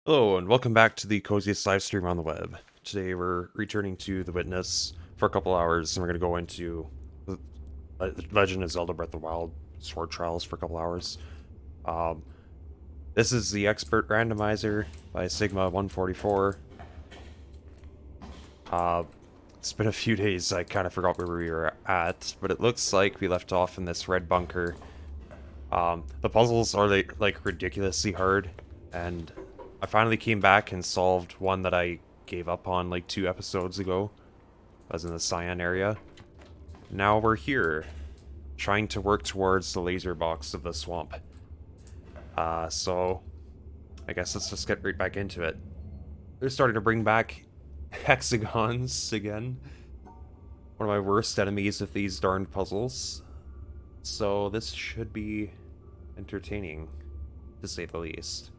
Hello, and welcome back to the coziest live stream on the web. Today we're returning to The Witness for a couple hours, and we're going to go into Legend of Zelda Breath of the Wild Sword Trials for a couple hours. Um, this is the Expert Randomizer by Sigma 144. It's been a few days, I kind of forgot where we were at, but it looks like we left off in this red bunker. The puzzles are like ridiculously hard, and I finally came back and solved one that I gave up on like 2 episodes ago. I was in the Cyan area. Now we're here, trying to work towards the laser box of the swamp. So I guess let's just get right back into it. They're starting to bring back hexagons again. One of my worst enemies with these darned puzzles. So this should be entertaining, to say the least.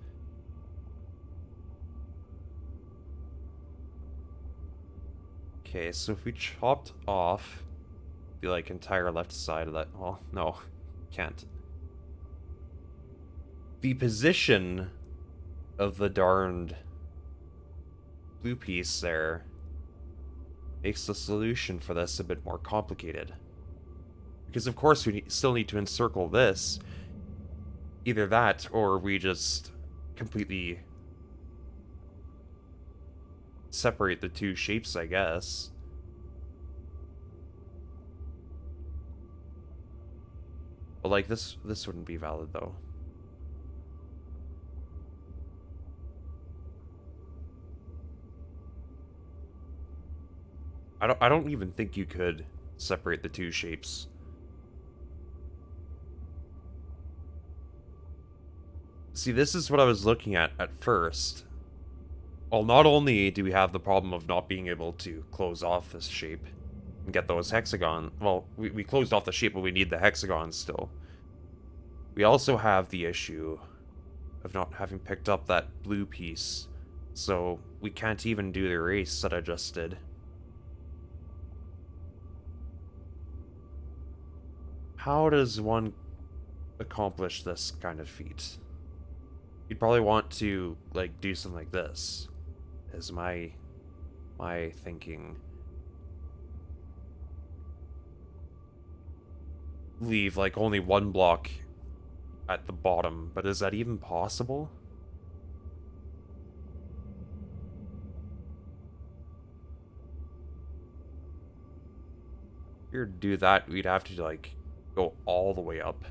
Okay, so if we chopped off the like entire left side of that, well, no, can't. The position of the darned blue piece there makes the solution for this a bit more complicated. Because of course we still need to encircle this. Either that, or we just completely separate the two shapes, I guess. But like this wouldn't be valid though. I don't even think you could separate the two shapes. See, this is what I was looking at first. Well, not only do we have the problem of not being able to close off this shape and get those hexagon, well, we closed off the shape, but we need the hexagons still. We also have the issue of not having picked up that blue piece, so we can't even do the erase that I just did. How does one accomplish this kind of feat? You'd probably want to, like, do something like this, is my thinking. Leave, like, only one block at the bottom, but is that even possible? If we were to do that, we'd have to, like, go all the way up,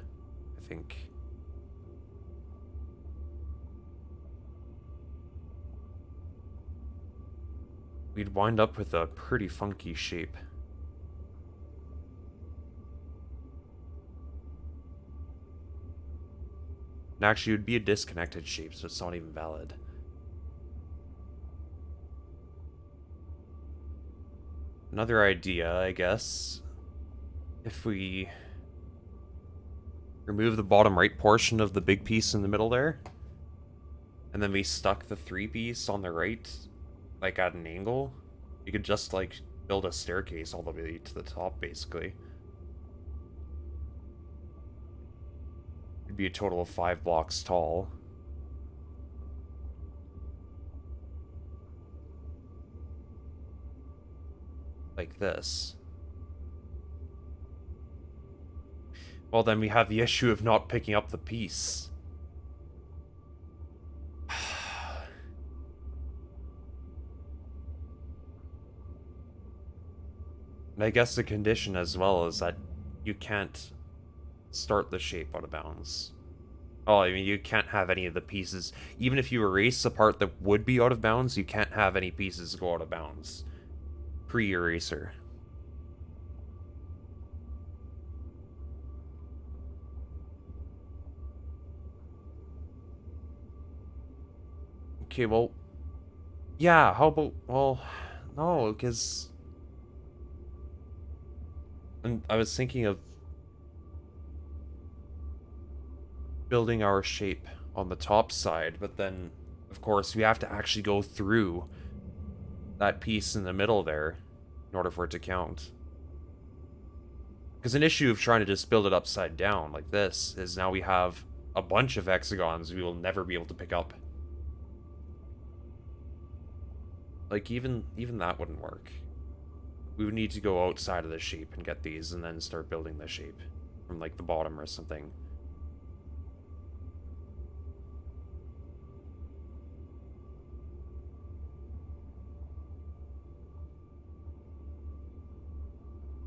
I think. We'd wind up with a pretty funky shape. And actually, it would be a disconnected shape, so it's not even valid. Another idea, I guess, if we remove the bottom right portion of the big piece in the middle there, and then we stuck the 3 piece on the right, like at an angle, you could just like build a staircase all the way to the top, basically. It'd be a total of 5 blocks tall. Like this. Well, then we have the issue of not picking up the piece. And I guess the condition as well is that you can't start the shape out of bounds. Oh, I mean, you can't have any of the pieces. Even if you erase the part that would be out of bounds, you can't have any pieces go out of bounds. Pre-eraser. Okay, well... Yeah, how about... Well, no, because... And I was thinking of building our shape on the top side, but then, of course, we have to actually go through that piece in the middle there in order for it to count. Because an issue of trying to just build it upside down like this is now we have a bunch of hexagons we will never be able to pick up. like, even that wouldn't work. We would need to go outside of the shape and get these, and then start building the shape from, like, the bottom or something.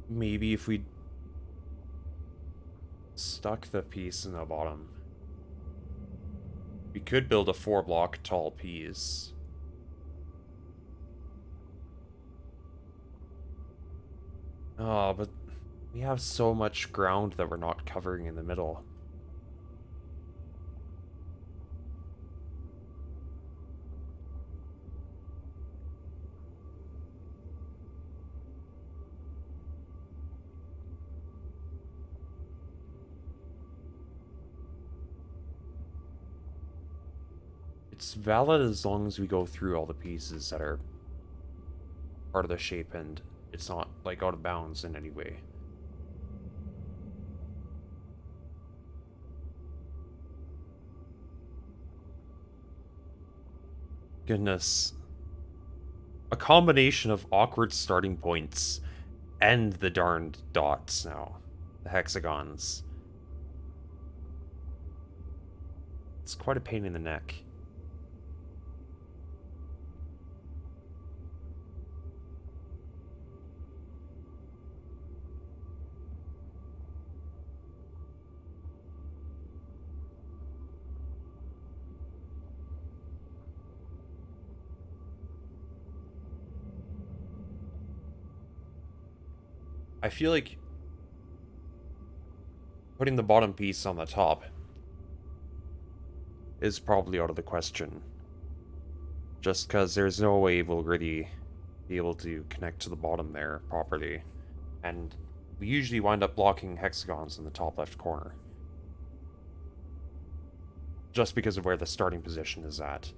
Maybe if we stuck the piece in the bottom, we could build a 4-block tall piece. Oh, but we have so much ground that we're not covering in the middle. It's valid as long as we go through all the pieces that are part of the shape and it's not, like, out of bounds in any way. Goodness. A combination of awkward starting points and the darned dots now. The hexagons. It's quite a pain in the neck. I feel like putting the bottom piece on the top is probably out of the question. Just because there's no way we'll really be able to connect to the bottom there properly. And we usually wind up blocking hexagons in the top left corner. Just because of where the starting position is at.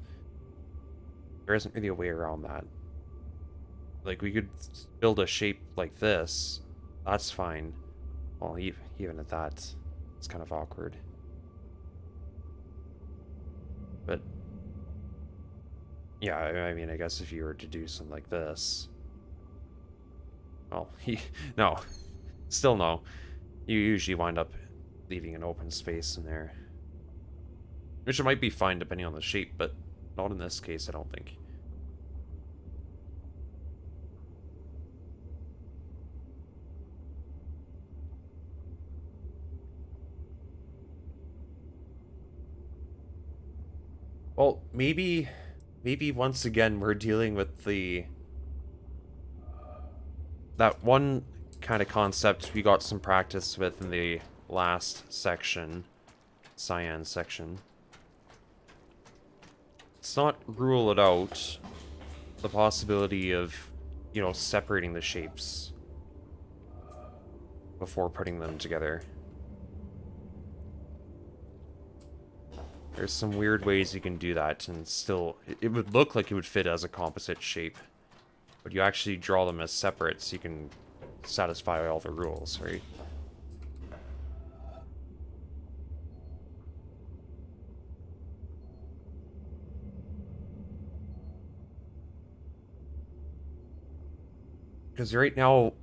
There isn't really a way around that. Like, we could build a shape like this. That's fine. Well, even at that, it's kind of awkward. But yeah, I mean, I guess if you were to do something like this... Well, no. Still no. You usually wind up leaving an open space in there. Which it might be fine depending on the shape, but not in this case, I don't think. Well, maybe once again we're dealing with that one kind of concept we got some practice with in the last section, cyan section. Let's not rule it out, the possibility of, you know, separating the shapes before putting them together. There's some weird ways you can do that, and still, it would look like it would fit as a composite shape. But you actually draw them as separate so you can satisfy all the rules, right? Because right now,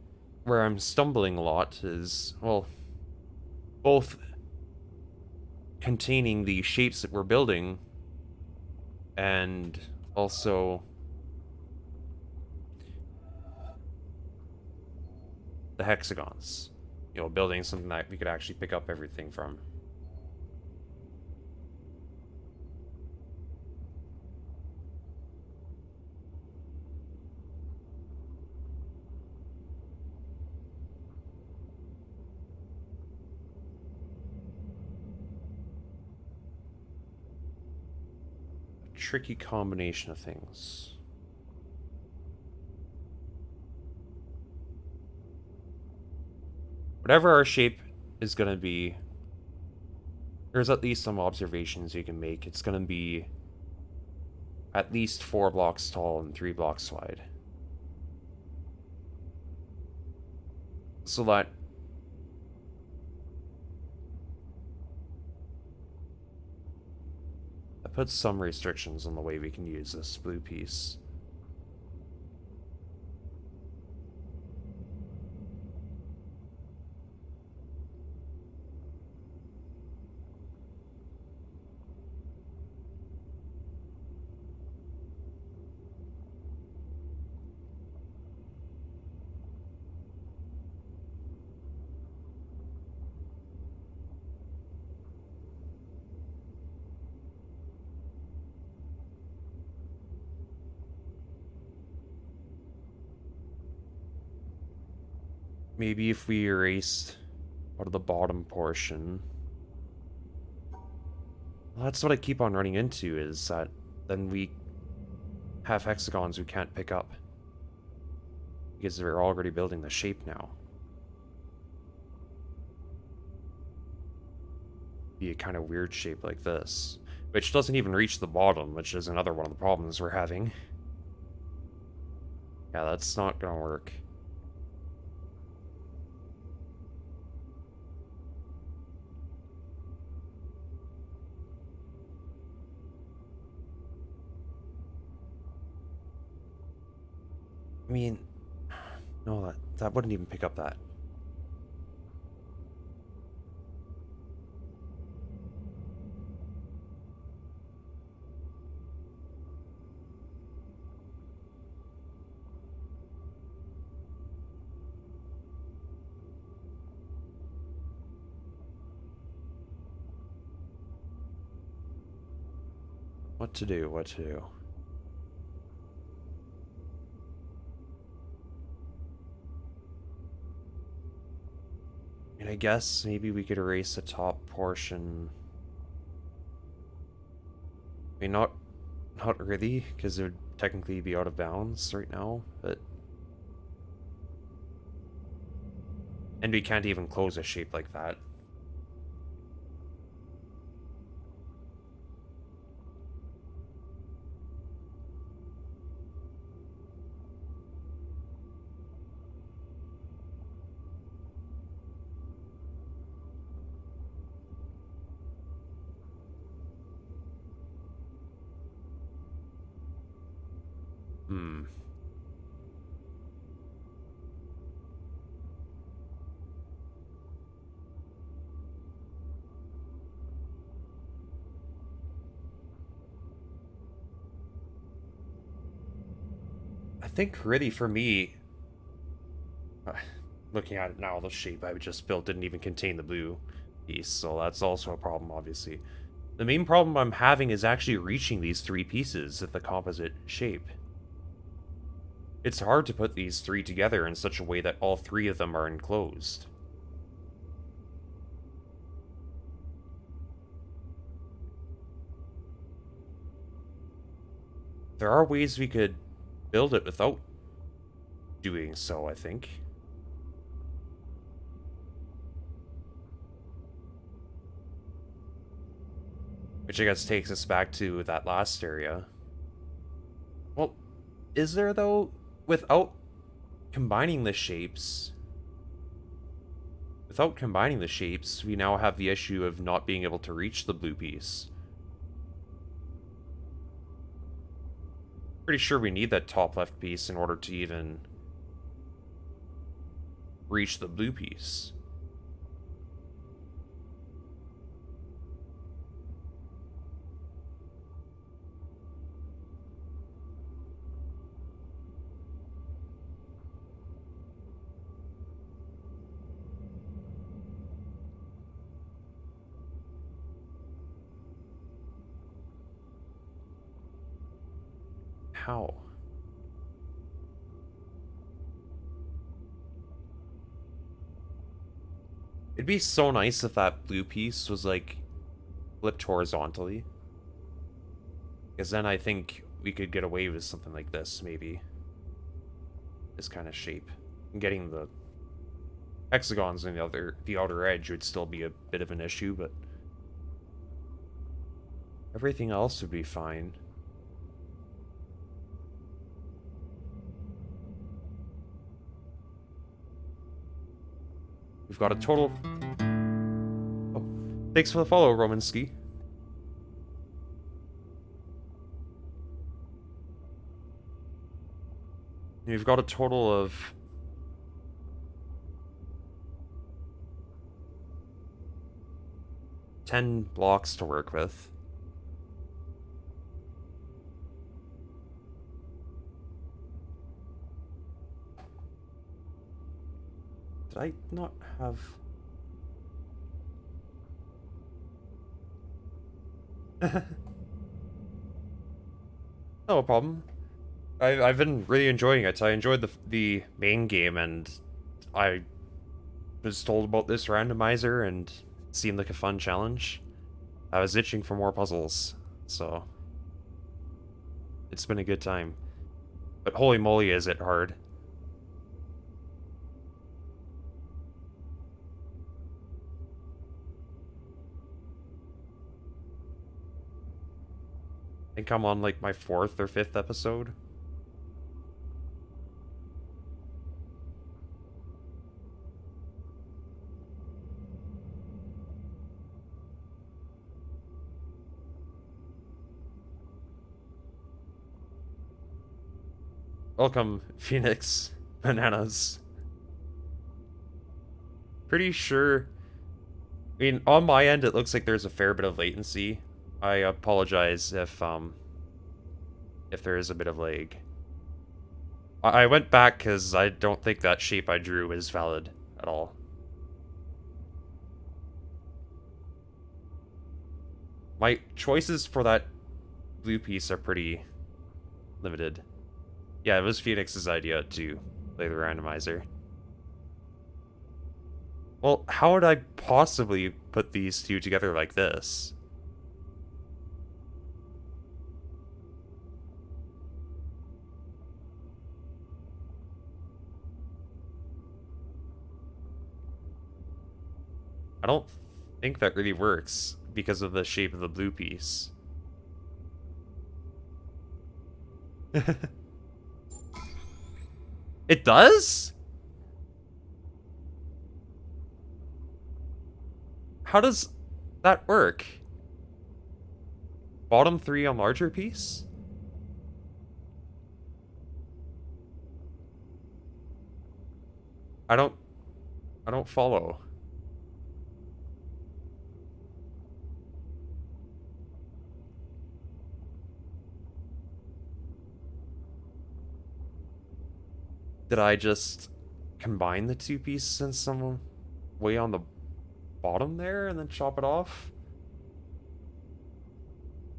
where I'm stumbling a lot is, well, both containing the shapes that we're building and also the hexagons. You know, building something that we could actually pick up everything from. A tricky combination of things. Whatever our shape is going to be, there's at least some observations you can make. It's going to be at least 4 blocks tall and 3 blocks wide. So that puts some restrictions on the way we can use this blue piece. maybe if we erased out of the bottom portion. Well, that's what I keep on running into, is that then we have hexagons we can't pick up. Because we're already building the shape now. Be a kind of weird shape like this. Which doesn't even reach the bottom, which is another one of the problems we're having. Yeah, that's not gonna work. I mean, no, that wouldn't even pick up that. What to do, what to do. And I guess maybe we could erase the top portion. I mean, not really, because it would technically be out of bounds right now, but... And we can't even close a shape like that. Hmm. I think really for me, looking at it now, the shape I just built didn't even contain the blue piece, so that's also a problem, obviously. The main problem I'm having is actually reaching these three pieces of the composite shape. It's hard to put these three together in such a way that all three of them are enclosed. There are ways we could build it without doing so, I think. Which I guess takes us back to that last area. Well, is there though? Without combining the shapes... Without combining the shapes, we now have the issue of not being able to reach the blue piece. Pretty sure we need that top left piece in order to even reach the blue piece. How? It'd be so nice if that blue piece was, like, flipped horizontally. Because then I think we could get away with something like this, maybe. This kind of shape. And getting the hexagons on the outer edge would still be a bit of an issue, but... everything else would be fine. We've got a total... Oh, thanks for the follow, Romanski. We've got a total of... 10 blocks to work with. Did I not have... No problem. I've been really enjoying it. I enjoyed the main game, and I was told about this randomizer and it seemed like a fun challenge. I was itching for more puzzles, so it's been a good time. But holy moly, is it hard. I think I'm on like my 4th or 5th episode. Welcome, Phoenix. Bananas. Pretty sure... I mean, on my end, it looks like there's a fair bit of latency. I apologize if there is a bit of lag. I went back because I don't think that shape I drew is valid at all. My choices for that blue piece are pretty limited. Yeah, it was Phoenix's idea to play the randomizer. Well, how would I possibly put these two together like this? I don't think that really works because of the shape of the blue piece. It does? How does that work? Bottom 3 on larger piece? I don't follow. Did I just combine the two pieces in some way on the bottom there and then chop it off?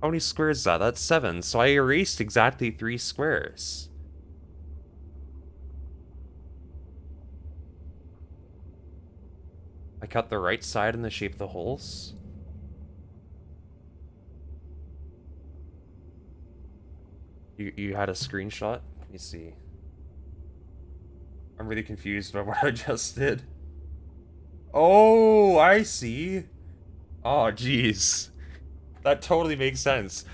How many squares is that? That's 7, so I erased exactly 3 squares. I cut the right side in the shape of the holes. You had a screenshot? Let me see. I'm really confused by what I just did. Oh, I see. Oh, jeez. That totally makes sense.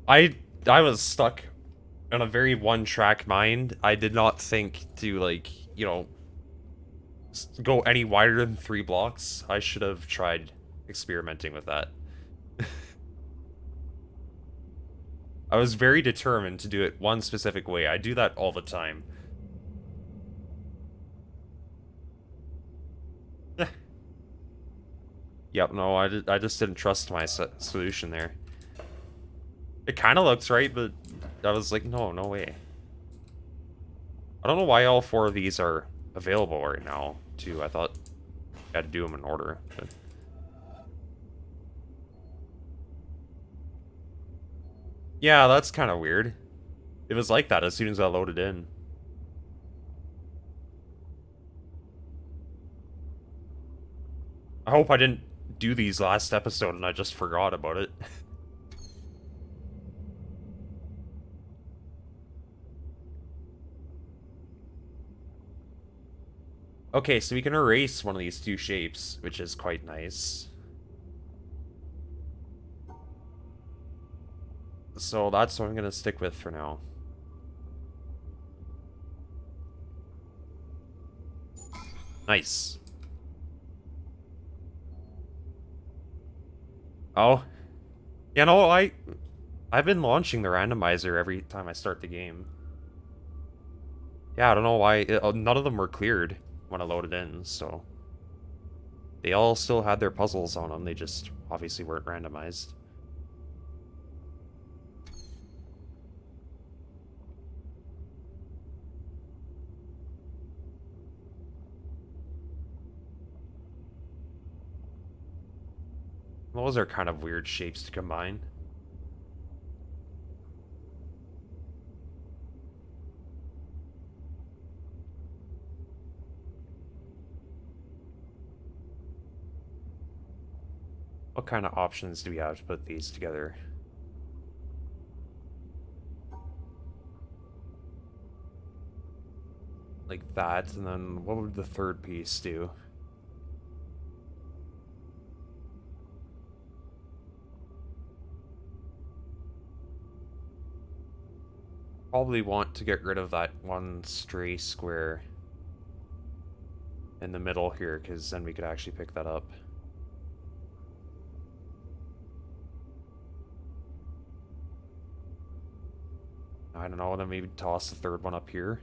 I was stuck in a very one-track mind. I did not think to, like, you know, go any wider than 3 blocks. I should have tried experimenting with that. I was very determined to do it one specific way. I do that all the time. Yep, no, I just didn't trust my solution there. It kind of looks right, but I was like, no way. I don't know why all 4 of these are available right now, too. I thought I had to do them in order. But... yeah, that's kind of weird. It was like that as soon as I loaded in. I hope I didn't do these last episode and I just forgot about it. Okay, so we can erase one of these 2 shapes, which is quite nice. So that's what I'm gonna stick with for now. Nice. Oh. Yeah, no, I've been launching the randomizer every time I start the game. Yeah, I don't know why. None of them were cleared when I loaded in, so... they all still had their puzzles on them, they just obviously weren't randomized. Those are kind of weird shapes to combine. What kind of options do we have to put these together? Like that, and then what would the third piece do? Probably want to get rid of that one stray square in the middle here, because then we could actually pick that up. I don't know, then maybe toss the third one up here.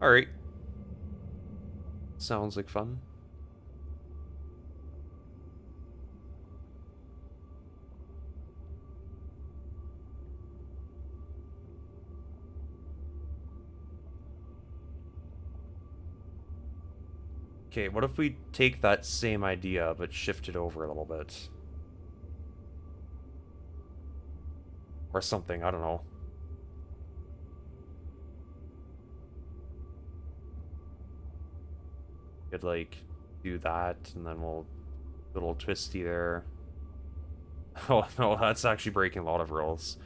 Alright. Sounds like fun. Okay, what if we take that same idea, but shift it over a little bit? Or something, I don't know. Could, like, do that, and then we'll... Little twisty there. Oh, no, that's actually breaking a lot of rules.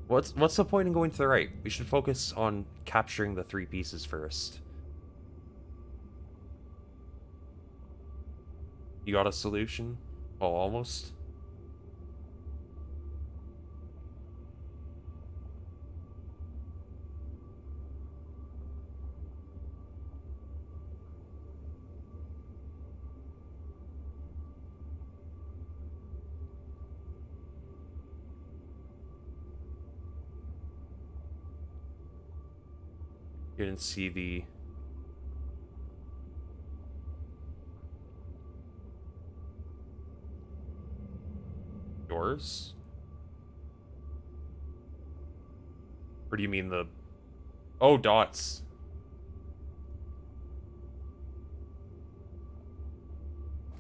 What's the point in going to the right? We should focus on capturing the three pieces first. You got a solution? Oh, almost. You didn't see the... doors? Or do you mean the... Oh, dots.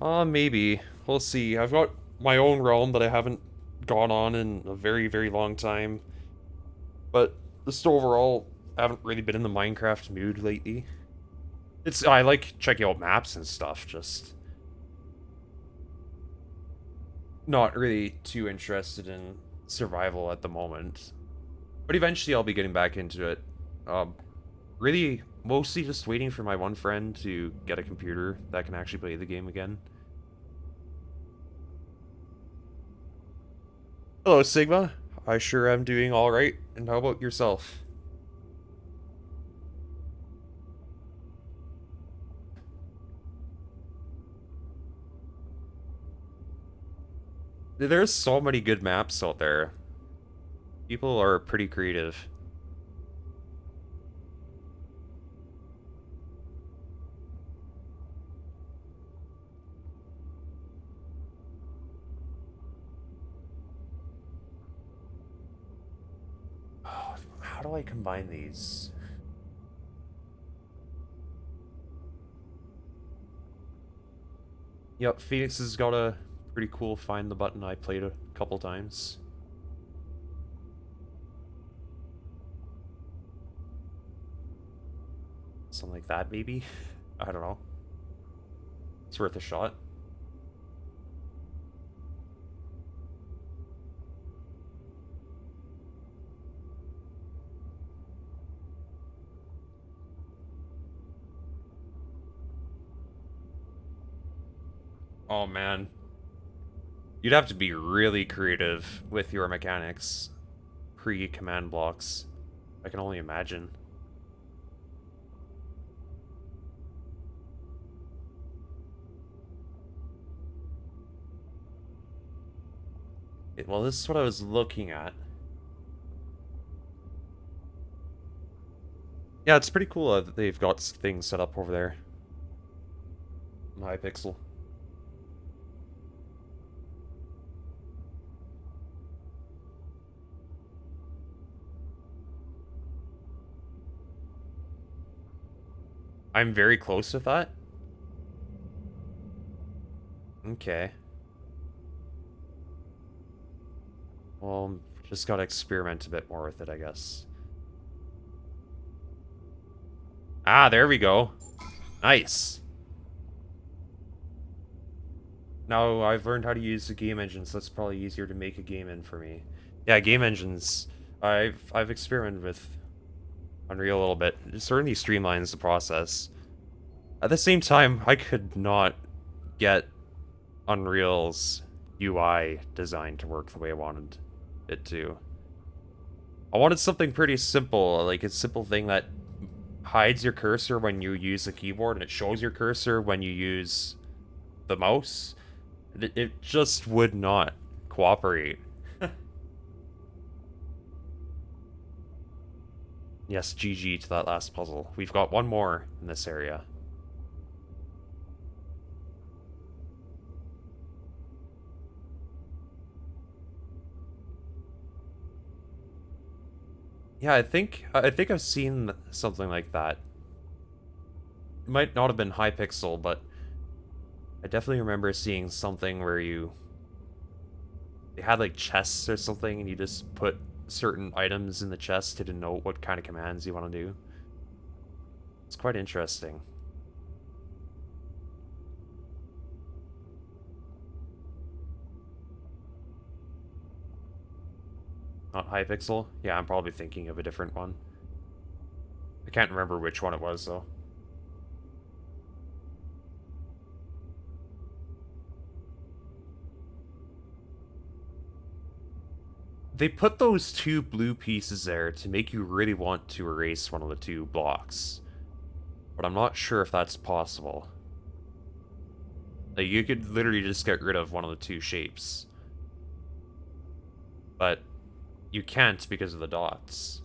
Maybe. We'll see. I've got my own realm that I haven't gone on in a very, very long time. But just overall, I haven't really been in the Minecraft mood lately. I like checking out maps and stuff, just... not really too interested in survival at the moment. But eventually I'll be getting back into it. Really, mostly just waiting for my one friend to get a computer that can actually play the game again. Hello, Sigma. I sure am doing alright. And how about yourself? There's so many good maps out there. People are pretty creative. Oh, how do I combine these? Yep, Phoenix has got a pretty cool find the button. I played a couple times. Something like that, maybe? I don't know. It's worth a shot. Oh, man. You'd have to be really creative with your mechanics pre-command blocks. I can only imagine. Well, this is what I was looking at. Yeah, it's pretty cool that they've got things set up over there. Hypixel. I'm very close with that. Okay. Well, Just gotta experiment a bit more with it, I guess. Ah, there we go. Nice. Now I've learned how to use the game engine, so it's probably easier to make a game in for me. Yeah, game engines. I've experimented with Unreal a little bit. It certainly streamlines the process. At the same time, I could not get Unreal's UI design to work the way I wanted it to. I wanted something pretty simple, like a simple thing that hides your cursor when you use the keyboard and it shows your cursor when you use the mouse. It just would not cooperate. Yes, GG to that last puzzle. We've got one more in this area. Yeah, I think I've seen something like that. It might not have been Hypixel, but I definitely remember seeing something where they had like chests or something, and you just put certain items in the chest to denote what kind of commands you want to do. It's quite interesting. Not Hypixel? Yeah, I'm probably thinking of a different one. I can't remember which one it was, though. They put those two blue pieces there to make you really want to erase one of the two blocks. But I'm not sure if that's possible. Like, you could literally just get rid of one of the two shapes. But you can't because of the dots.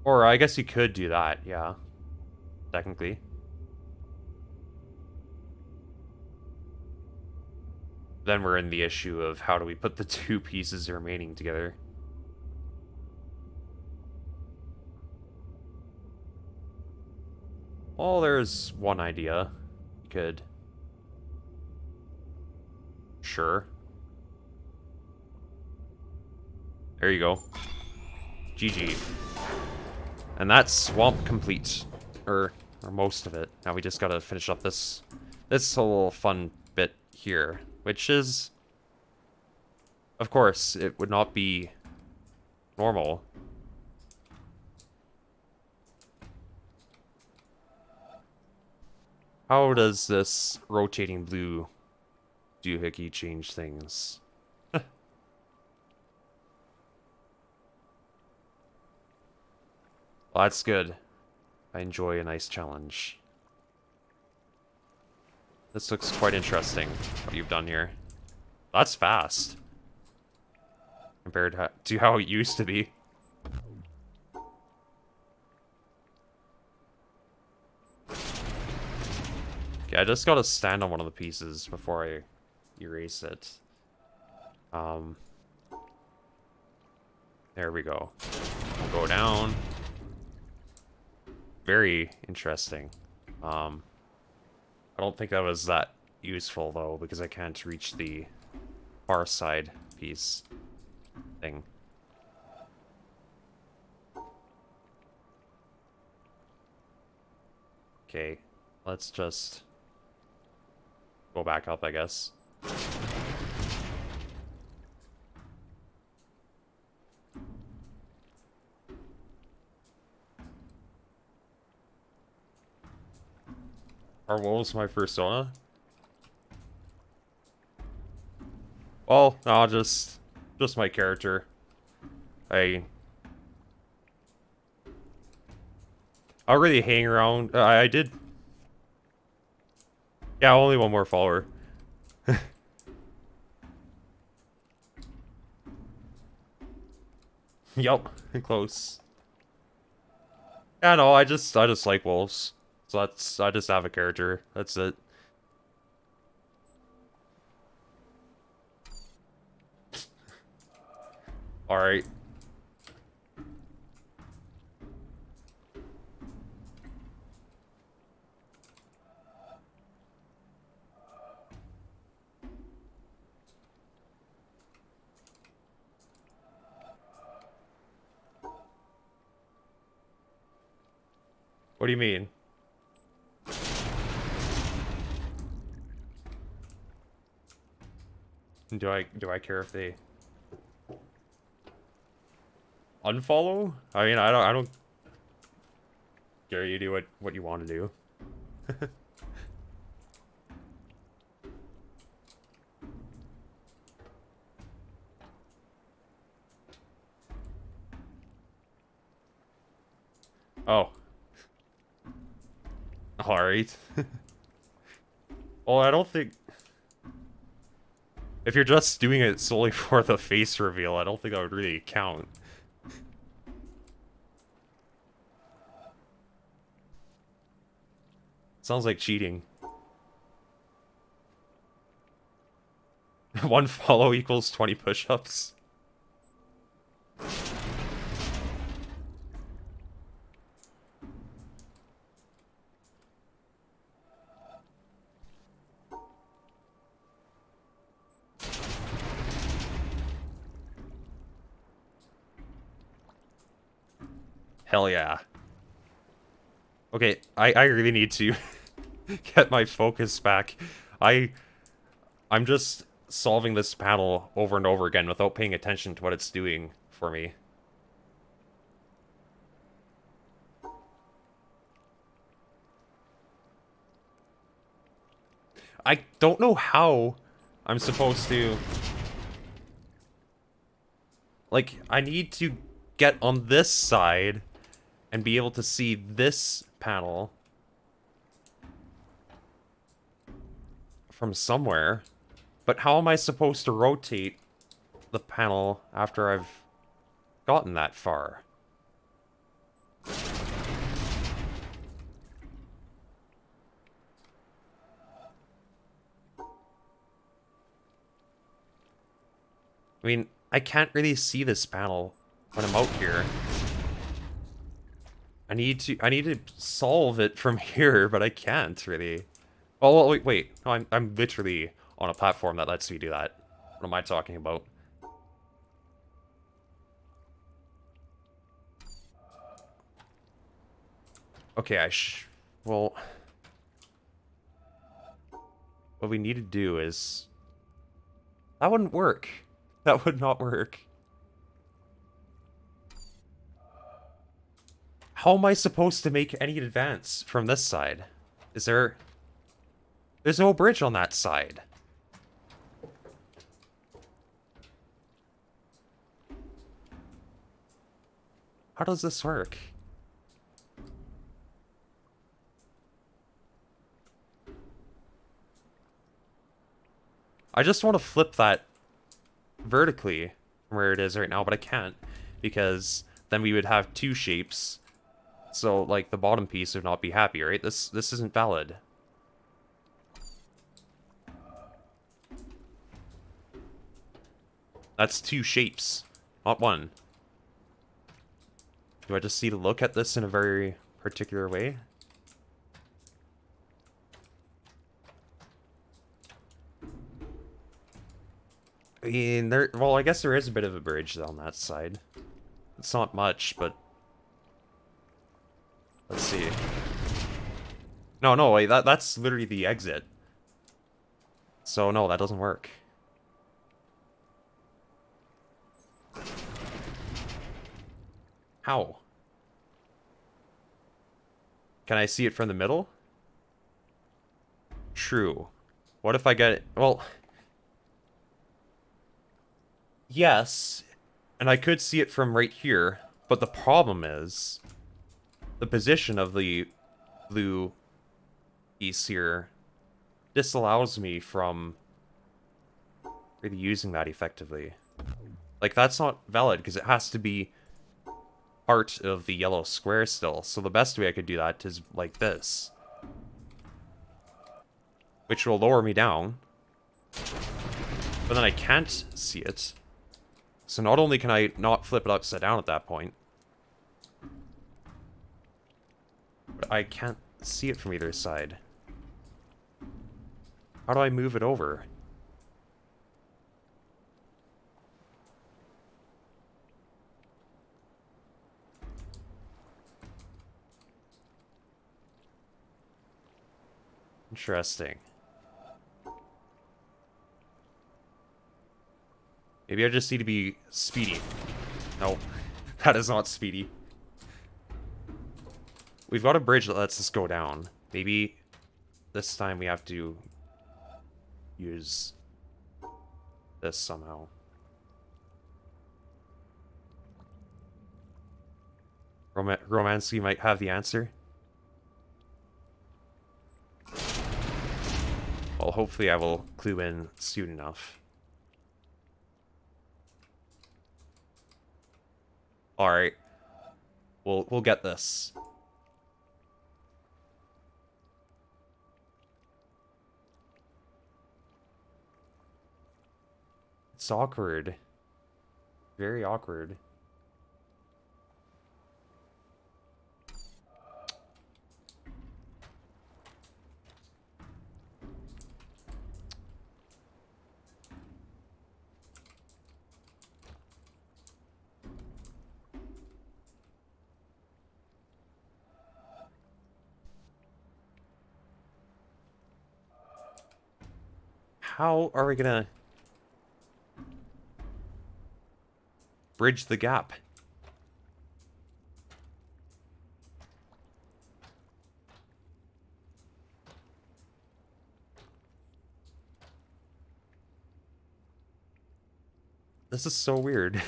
Or I guess you could do that, yeah. Technically. Then we're in the issue of how do we put the two pieces remaining together. Well, there's one idea. You could... Sure. There you go. GG. And that's swamp complete. Or most of it. Now we just gotta finish up this whole fun bit here. Which is... Of course, it would not be normal. How does this rotating blue doohickey change things? Well, that's good. I enjoy a nice challenge. This looks quite interesting, what you've done here. That's fast. Compared to how it used to be. Okay, I just gotta stand on one of the pieces before I erase it. There we go. We'll go down. Very interesting. I don't think that was that useful, though, because I can't reach the far side piece thing. Okay, let's just go back up, I guess. Or what was my persona? Well, no, just my character. I really hang around. I did. Yeah, only one more follower. Yup, close. Yeah, no, I just like wolves. So I just have a character. That's it. Alright. What do you mean? Do I care if they unfollow? I mean, I don't care. You do what you want to do. Oh. Alright. Well, I don't think... If you're just doing it solely for the face reveal, I don't think that would really count. Sounds like cheating. 1 follow equals 20 push-ups. Hell yeah. Okay, I really need to get my focus back. I'm just solving this panel over and over again without paying attention to what it's doing for me. I don't know how I'm supposed to... Like, I need to get on this side and be able to see this panel from somewhere. But how am I supposed to rotate the panel after I've gotten that far? I mean, I can't really see this panel when I'm out here. I need to solve it from here, but I can't really. Oh, wait. No, I'm literally on a platform that lets me do that. What am I talking about? Okay, well, what we need to do is... That wouldn't work. That would not work. How am I supposed to make any advance from this side? Is there... There's no bridge on that side. How does this work? I just want to flip that vertically from where it is right now, but I can't, because then we would have 2 shapes. So, like, the bottom piece would not be happy, right? This isn't valid. That's 2 shapes, not 1. Do I just need to look at this in a very particular way? I mean, well, I guess there is a bit of a bridge on that side. It's not much, but... Let's see. No, wait, that's literally the exit. So, no, that doesn't work. How? Can I see it from the middle? True. What if I get it? Well... Yes, and I could see it from right here, but the problem is... The position of the blue piece here disallows me from really using that effectively. Like, that's not valid, because it has to be part of the yellow square still. So the best way I could do that is like this. Which will lower me down. But then I can't see it. So not only can I not flip it upside down at that point, but I can't see it from either side. How do I move it over? Interesting. Maybe I just need to be speedy. No, that is not speedy. We've got a bridge that lets us go down. Maybe this time we have to use this somehow. Romansky might have the answer. Well, hopefully I will clue in soon enough. Alright. We'll get this. It's awkward. Very awkward. How are we gonna bridge the gap? This is so weird.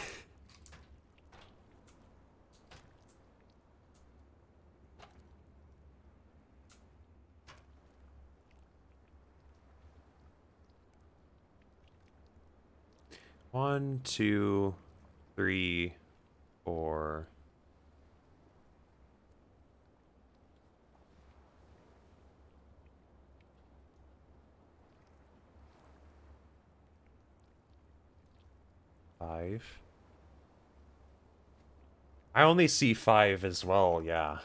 One, two, three, four. Five. I only see five as well, yeah.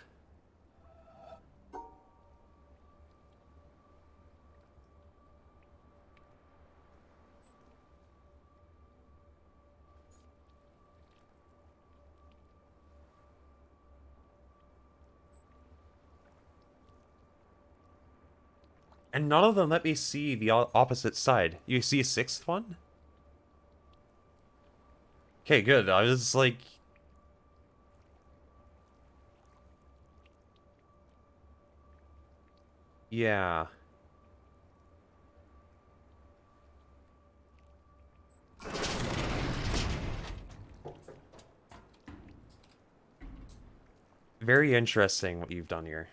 And none of them let me see the opposite side. You see a sixth one? Okay, good. I was like... Yeah. Very interesting what you've done here.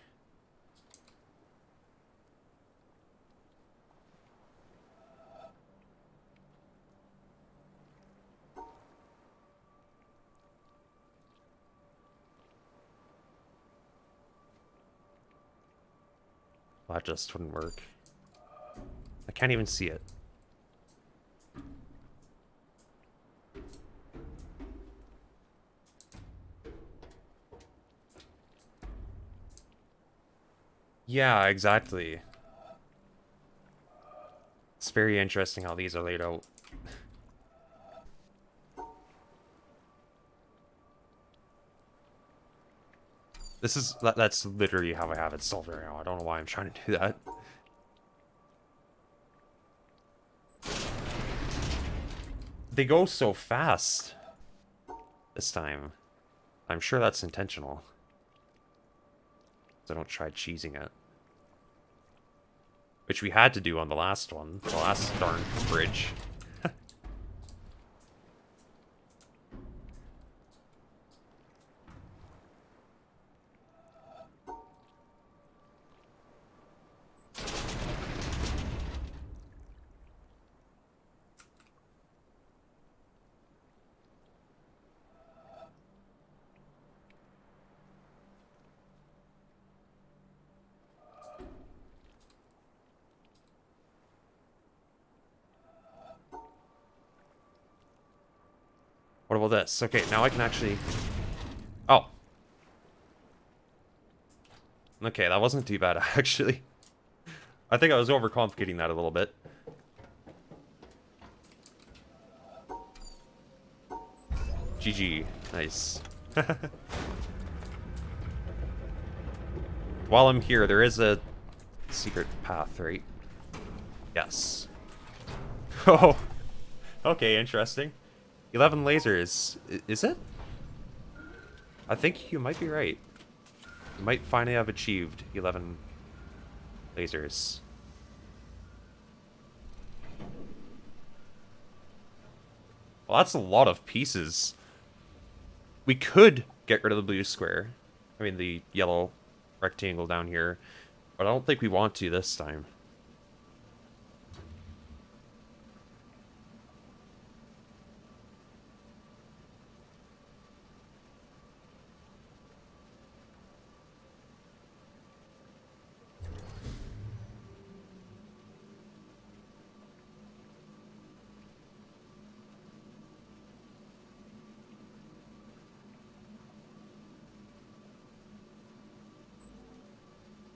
That just wouldn't work. I can't even see it. Yeah, exactly. It's very interesting how these are laid out. That's literally how I have it solved right now. I don't know why I'm trying to do that. They go so fast this time. I'm sure that's intentional. So I don't try cheesing it. Which we had to do on the last one. The last darn bridge. What about this? Okay, now I can actually... Oh. Okay, that wasn't too bad, actually. I think I was overcomplicating that a little bit. GG. Nice. While I'm here, there is a secret path, right? Yes. Oh, okay, interesting. 11 lasers. Is it? I think you might be right. You might finally have achieved 11 lasers. Well, that's a lot of pieces. We could get rid of the blue square. I mean, the yellow rectangle down here. But I don't think we want to this time.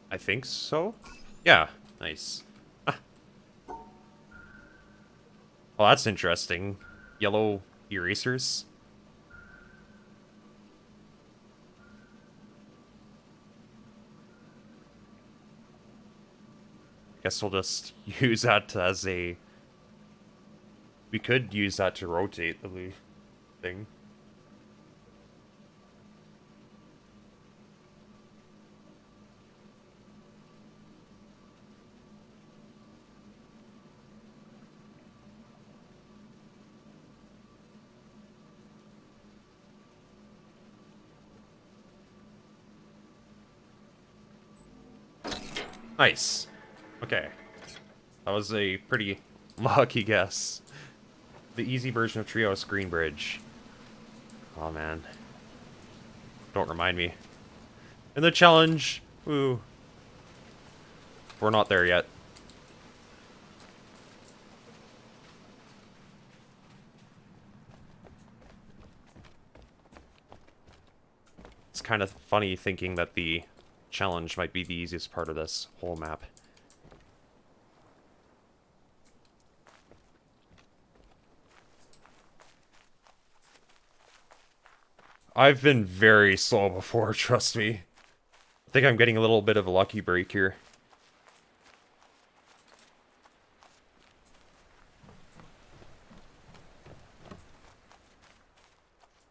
I think so. Yeah, nice. Well, that's interesting. Yellow erasers. Guess we'll just use that as a... We could use that to rotate the thing. Nice. Okay. That was a pretty lucky guess. The easy version of Trio Screen Bridge. Oh man. Don't remind me. And the challenge. Ooh. We're not there yet. It's kind of funny thinking that the challenge might be the easiest part of this whole map. I've been very slow before, trust me. I think I'm getting a little bit of a lucky break here.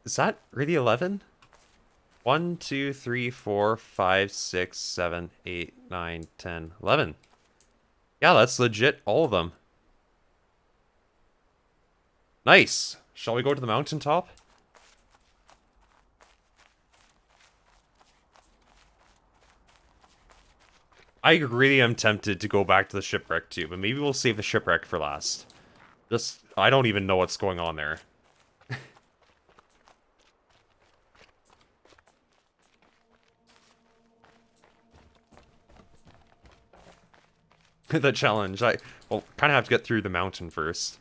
Is that really 11? 1, 2, 3, 4, 5, 6, 7, 8, 9, 10, 11. Yeah, that's legit all of them. Nice. Shall we go to the mountaintop? I really am tempted to go back to the shipwreck too, but maybe we'll save the shipwreck for last. Just, I don't even know what's going on there. The challenge. Well, kind of have to get through the mountain first.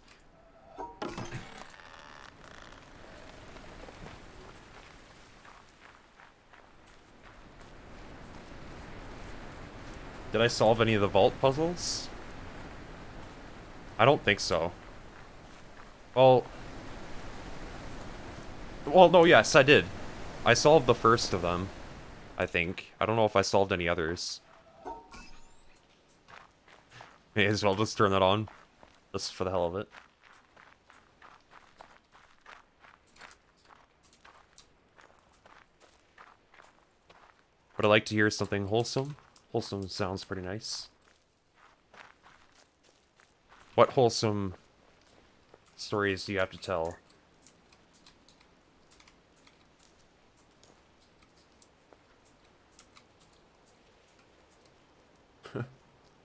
Did I solve any of the vault puzzles? I don't think so. Well, no, yes, I did. I solved the first of them, I think. I don't know if I solved any others. May as well just turn that on, just for the hell of it. Would I like to hear something wholesome? Wholesome sounds pretty nice. What wholesome stories do you have to tell?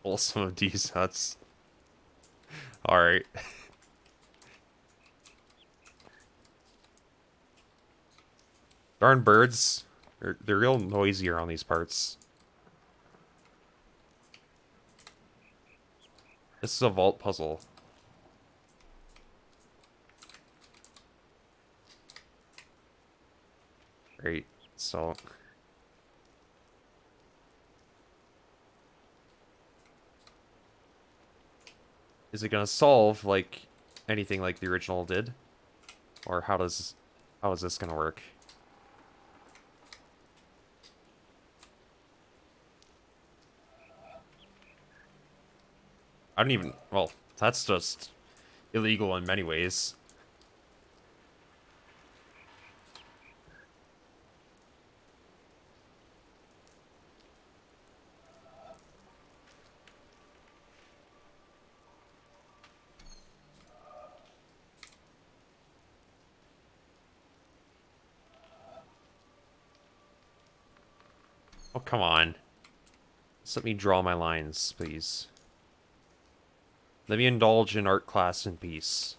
Wholesome of these nuts. Alright. Darn birds. They're real noisy around these parts. This is a vault puzzle. Great. So... Is it gonna solve, like, anything like the original did? Or how is this gonna work? I don't even... Well, that's just illegal in many ways. Oh, come on. Just let me draw my lines, please. Let me indulge in art class in peace.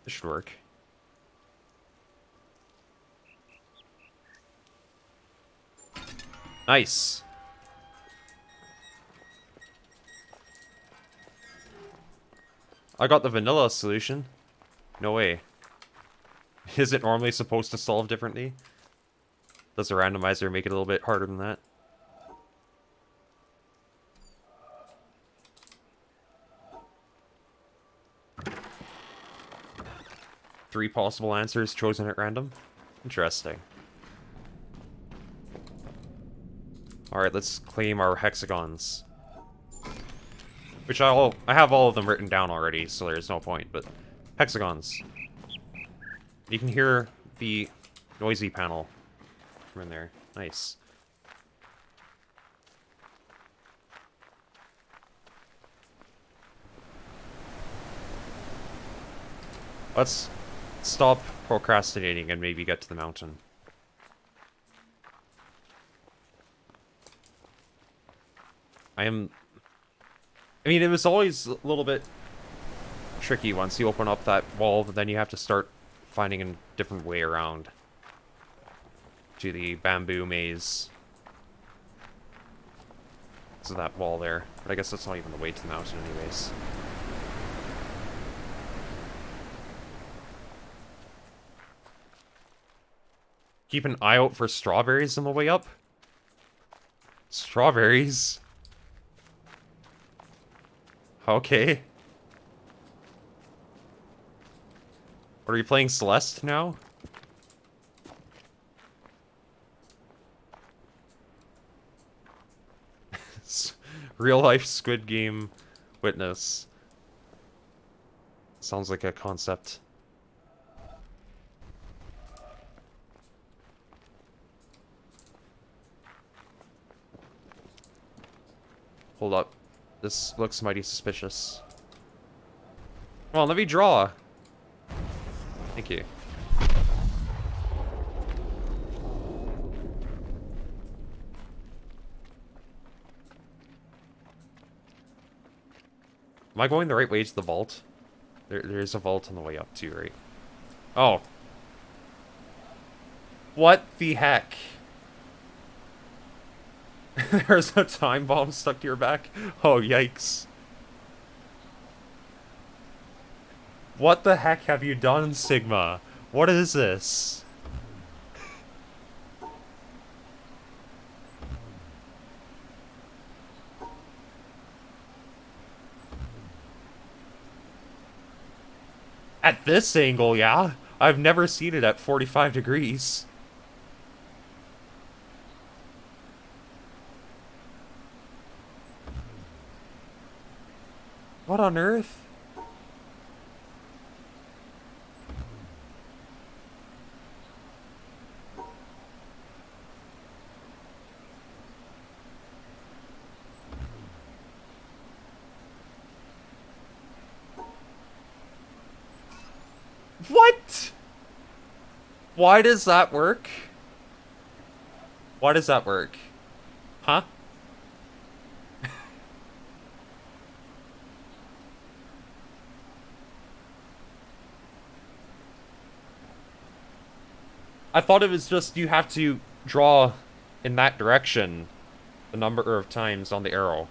This should work. Nice. I got the vanilla solution. No way. Is it normally supposed to solve differently? Does the randomizer make it a little bit harder than that? Three possible answers chosen at random? Interesting. Alright, let's claim our hexagons. Which I have all of them written down already, so there's no point, but... Hexagons. You can hear the noisy panel from in there. Nice. Let's stop procrastinating and maybe get to the mountain. I mean, it was always a little bit tricky once you open up that wall, but then you have to start finding a different way around to the bamboo maze. So that wall there. But I guess that's not even the way to the mountain anyways. Keep an eye out for strawberries on the way up. Strawberries? Okay. Are you playing Celeste now? Real life Squid Game witness. Sounds like a concept. Hold up. This looks mighty suspicious. Come on, let me draw. Thank you. Am I going the right way to the vault? There's a vault on the way up too, right? Oh. What the heck? There's a time bomb stuck to your back? Oh, yikes. What the heck have you done, Sigma? What is this? At this angle, yeah. I've never seen it at 45 degrees. What on earth? What? Why does that work? Why does that work? Huh? I thought it was just you have to draw in that direction the number of times on the arrow.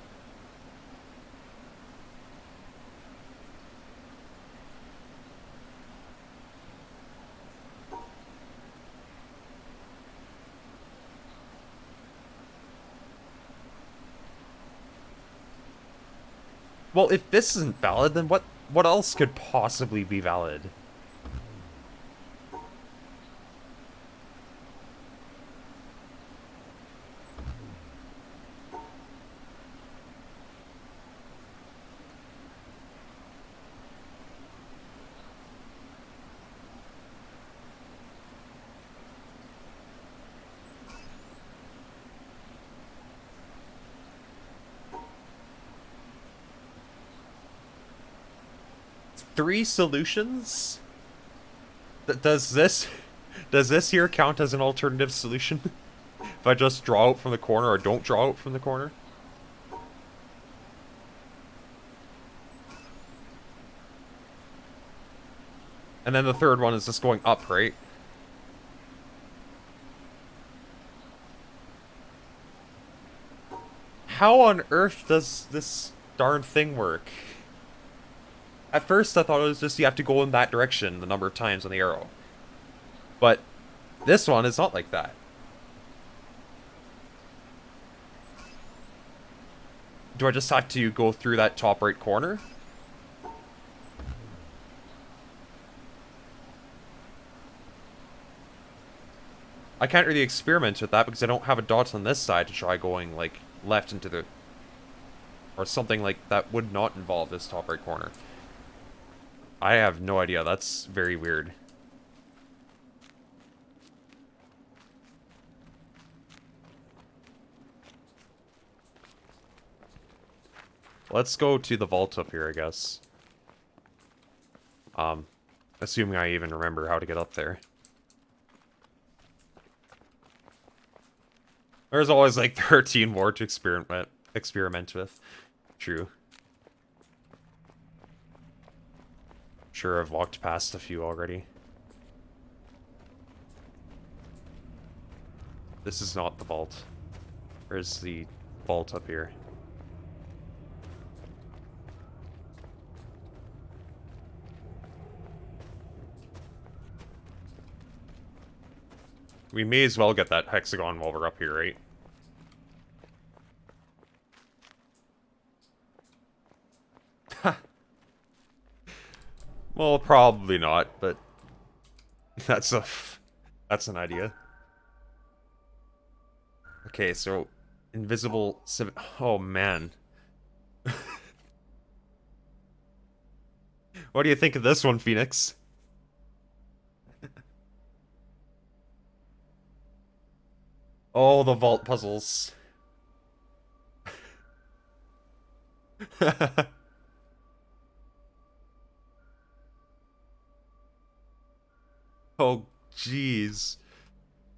Well, if this isn't valid, then what else could possibly be valid? 3 solutions? Does this here count as an alternative solution? If I just draw out from the corner or don't draw out from the corner? And then the third one is just going up, right? How on earth does this darn thing work? At first I thought it was just you have to go in that direction the number of times on the arrow. But this one is not like that. Do I just have to go through that top right corner? I can't really experiment with that because I don't have a dot on this side to try going, like, left into the... Or something like that would not involve this top right corner. I have no idea. That's very weird. Let's go to the vault up here, I guess. Assuming I even remember how to get up there. There's always like 13 more to experiment with. True. Sure, I've walked past a few already. This is not the vault. Where's the vault up here? We may as well get that hexagon while we're up here, right? Well, probably not, but that's an idea. Okay, so invisible oh man. What do you think of this one, Phoenix? Oh, the vault puzzles. Oh, jeez.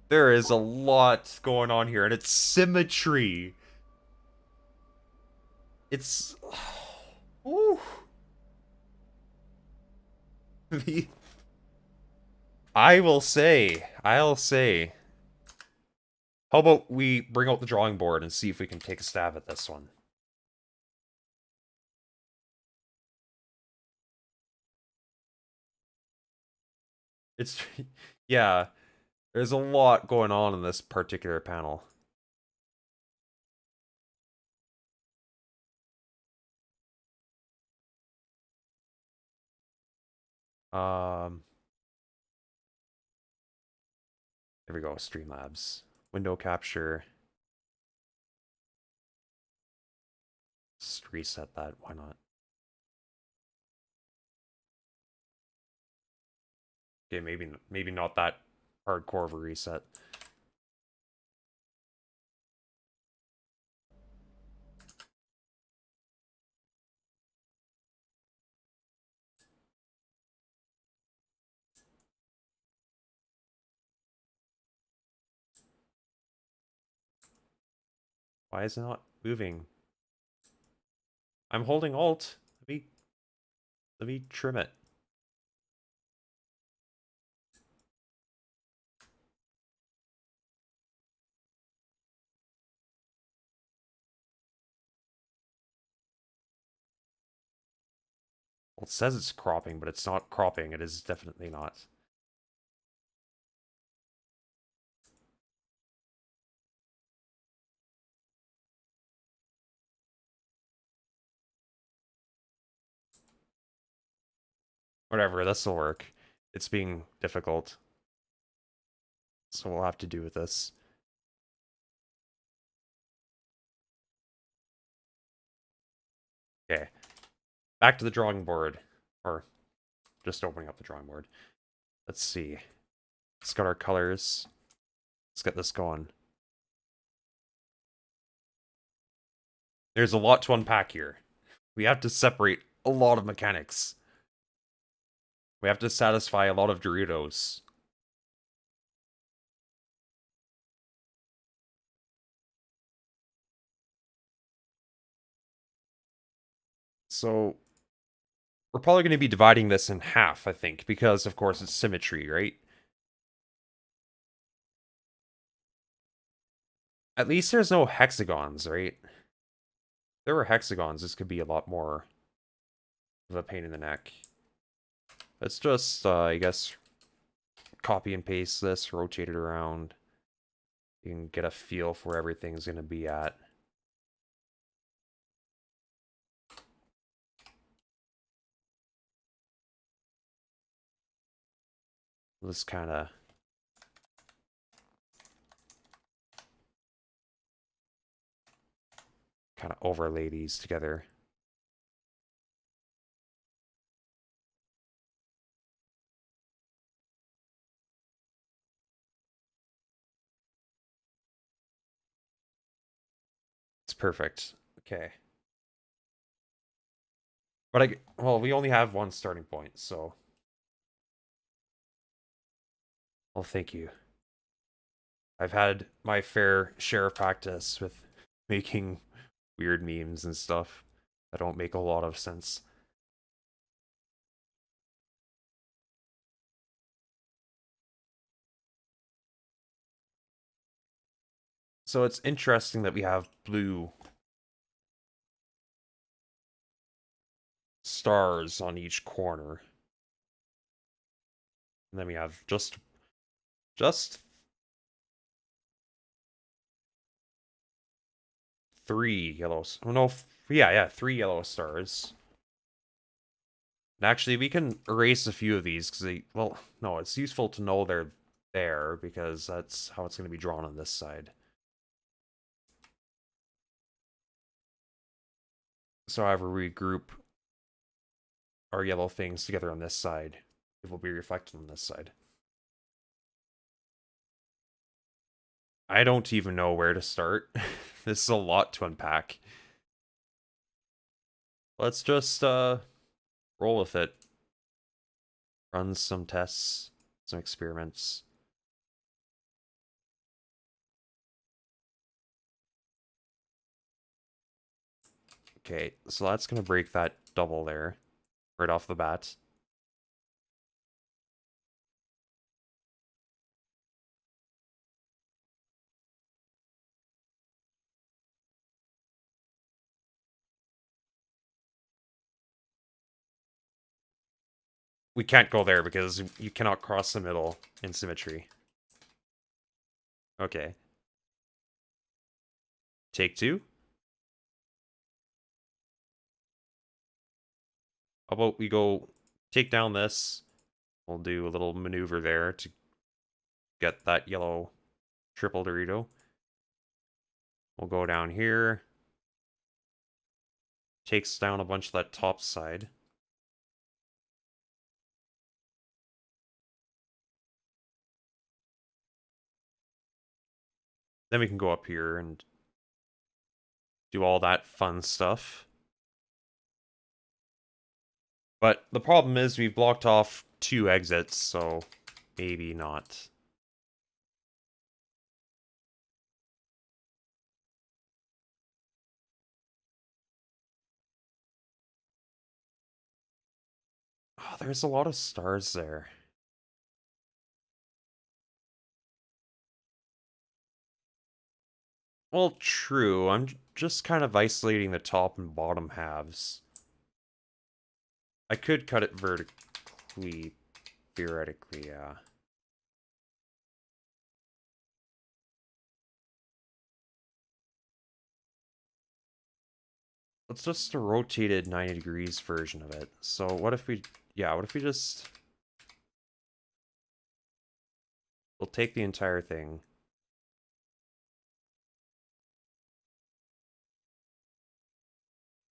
There is a lot going on here, and it's symmetry. It's... Ooh. I'll say. How about we bring out the drawing board and see if we can take a stab at this one? It's... Yeah, there's a lot going on in this particular panel. Um... There we go, Streamlabs. Window capture. Just reset that, why not? Okay, maybe not that hardcore of a reset. Why is it not moving? I'm holding Alt. Let me trim it. Well, it says it's cropping, but it's not cropping. It is definitely not. Whatever, this'll work. It's being difficult. So we'll have to do with this. Okay. Back to the drawing board. Or just opening up the drawing board. Let's see. It's got our colors. Let's get this going. There's a lot to unpack here. We have to separate a lot of mechanics. We have to satisfy a lot of Doritos. So we're probably going to be dividing this in half, I think, because of course it's symmetry, right? At least there's no hexagons, right? If there were hexagons, this could be a lot more of a pain in the neck. Let's just, I guess, copy and paste this, rotate it around. You can get a feel for where everything's going to be at. Let's kind of overlay these together. It's perfect. Okay. But well, we only have one starting point, so well, thank you. I've had my fair share of practice with making weird memes and stuff that don't make a lot of sense. So it's interesting that we have blue stars on each corner. And then we have just three yellows. Oh no, yeah, three yellow stars. And actually, we can erase a few of these because they, well, no, it's useful to know they're there because that's how it's going to be drawn on this side. So however we group our yellow things together on this side, it will be reflected on this side. I don't even know where to start. This is a lot to unpack. Let's just roll with it. Run some tests, some experiments. Okay, so that's gonna break that double there right off the bat. We can't go there because you cannot cross the middle in symmetry. Okay. Take two. How about we go take down this? We'll do a little maneuver there to get that yellow triple Dorito. We'll go down here. Takes down a bunch of that top side. Then we can go up here and do all that fun stuff. But the problem is we've blocked off two exits, so maybe not. Oh, there's a lot of stars there. Well, true. I'm just kind of isolating the top and bottom halves. I could cut it vertically, theoretically, yeah. Let's just a rotated 90 degrees version of it. So what if we, yeah, what if we just, we'll take the entire thing.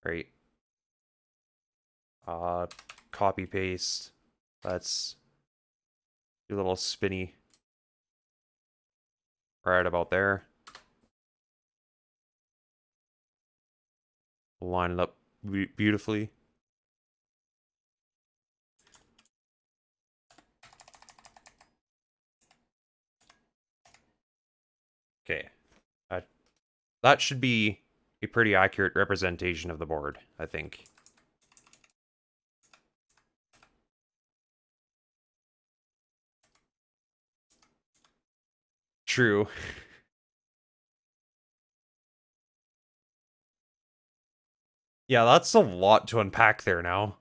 Right. Uh, copy paste. Let's do a little spinny right about there. Line it up beautifully. that should be a pretty accurate representation of the board, I think. True. Yeah, that's a lot to unpack there now.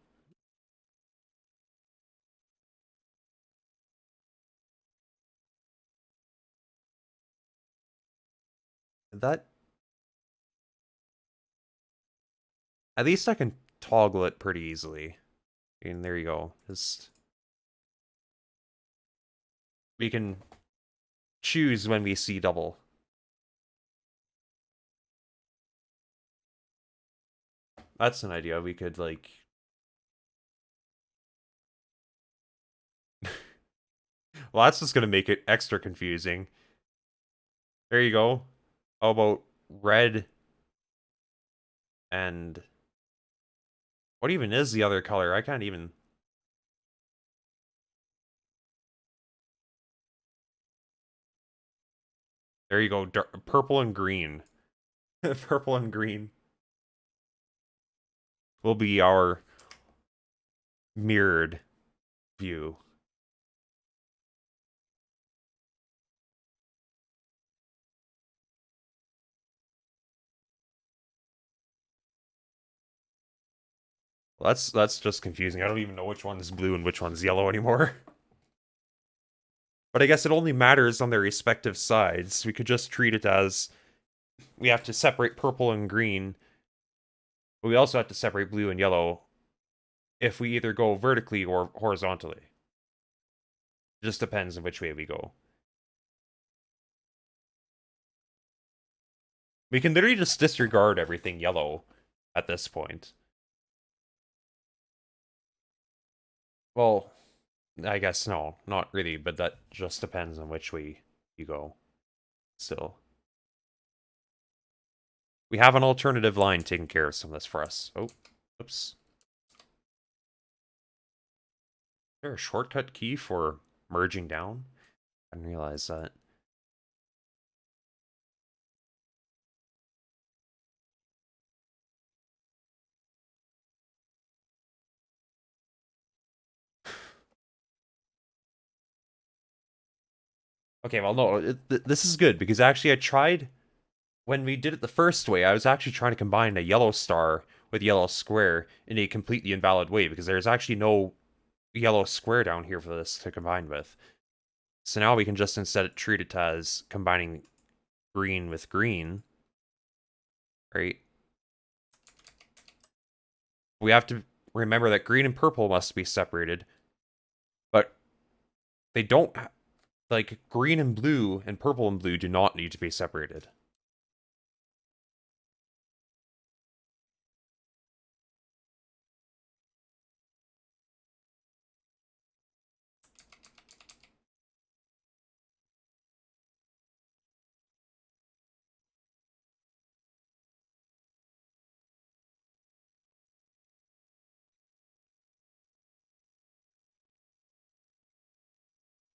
That... At least I can toggle it pretty easily. And there you go. Just... We can choose when we see double. That's an idea. We could, like... Well, that's just gonna make it extra confusing. There you go. How about red and... What even is the other color? I can't even... There you go. Purple and green. Purple and green will be our mirrored view. Well, that's just confusing. I don't even know which one's blue and which one's yellow anymore. But I guess it only matters on their respective sides. We could just treat it as we have to separate purple and green, but we also have to separate blue and yellow if we either go vertically or horizontally. It just depends on which way we go. We can literally just disregard everything yellow at this point. Well, I guess no, not really, but that just depends on which way you go. Still. We have an alternative line taking care of some of this for us. Oh, oops. Is there a shortcut key for merging down? I didn't realize that. Okay, well, no, this is good, because actually I tried, when we did it the first way, I was actually trying to combine a yellow star with yellow square in a completely invalid way, because there's actually no yellow square down here for this to combine with. So now we can just instead treat it as combining green with green, right? We have to remember that green and purple must be separated, but they don't, like, green and blue and purple and blue do not need to be separated.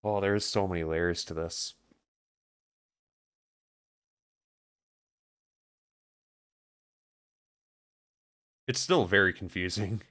Oh, there's so many layers to this. It's still very confusing.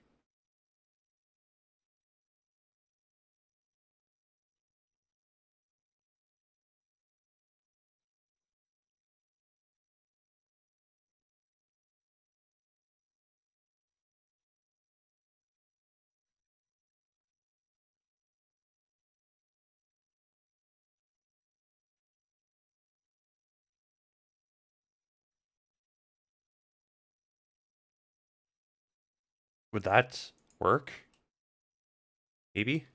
Would that work? Maybe?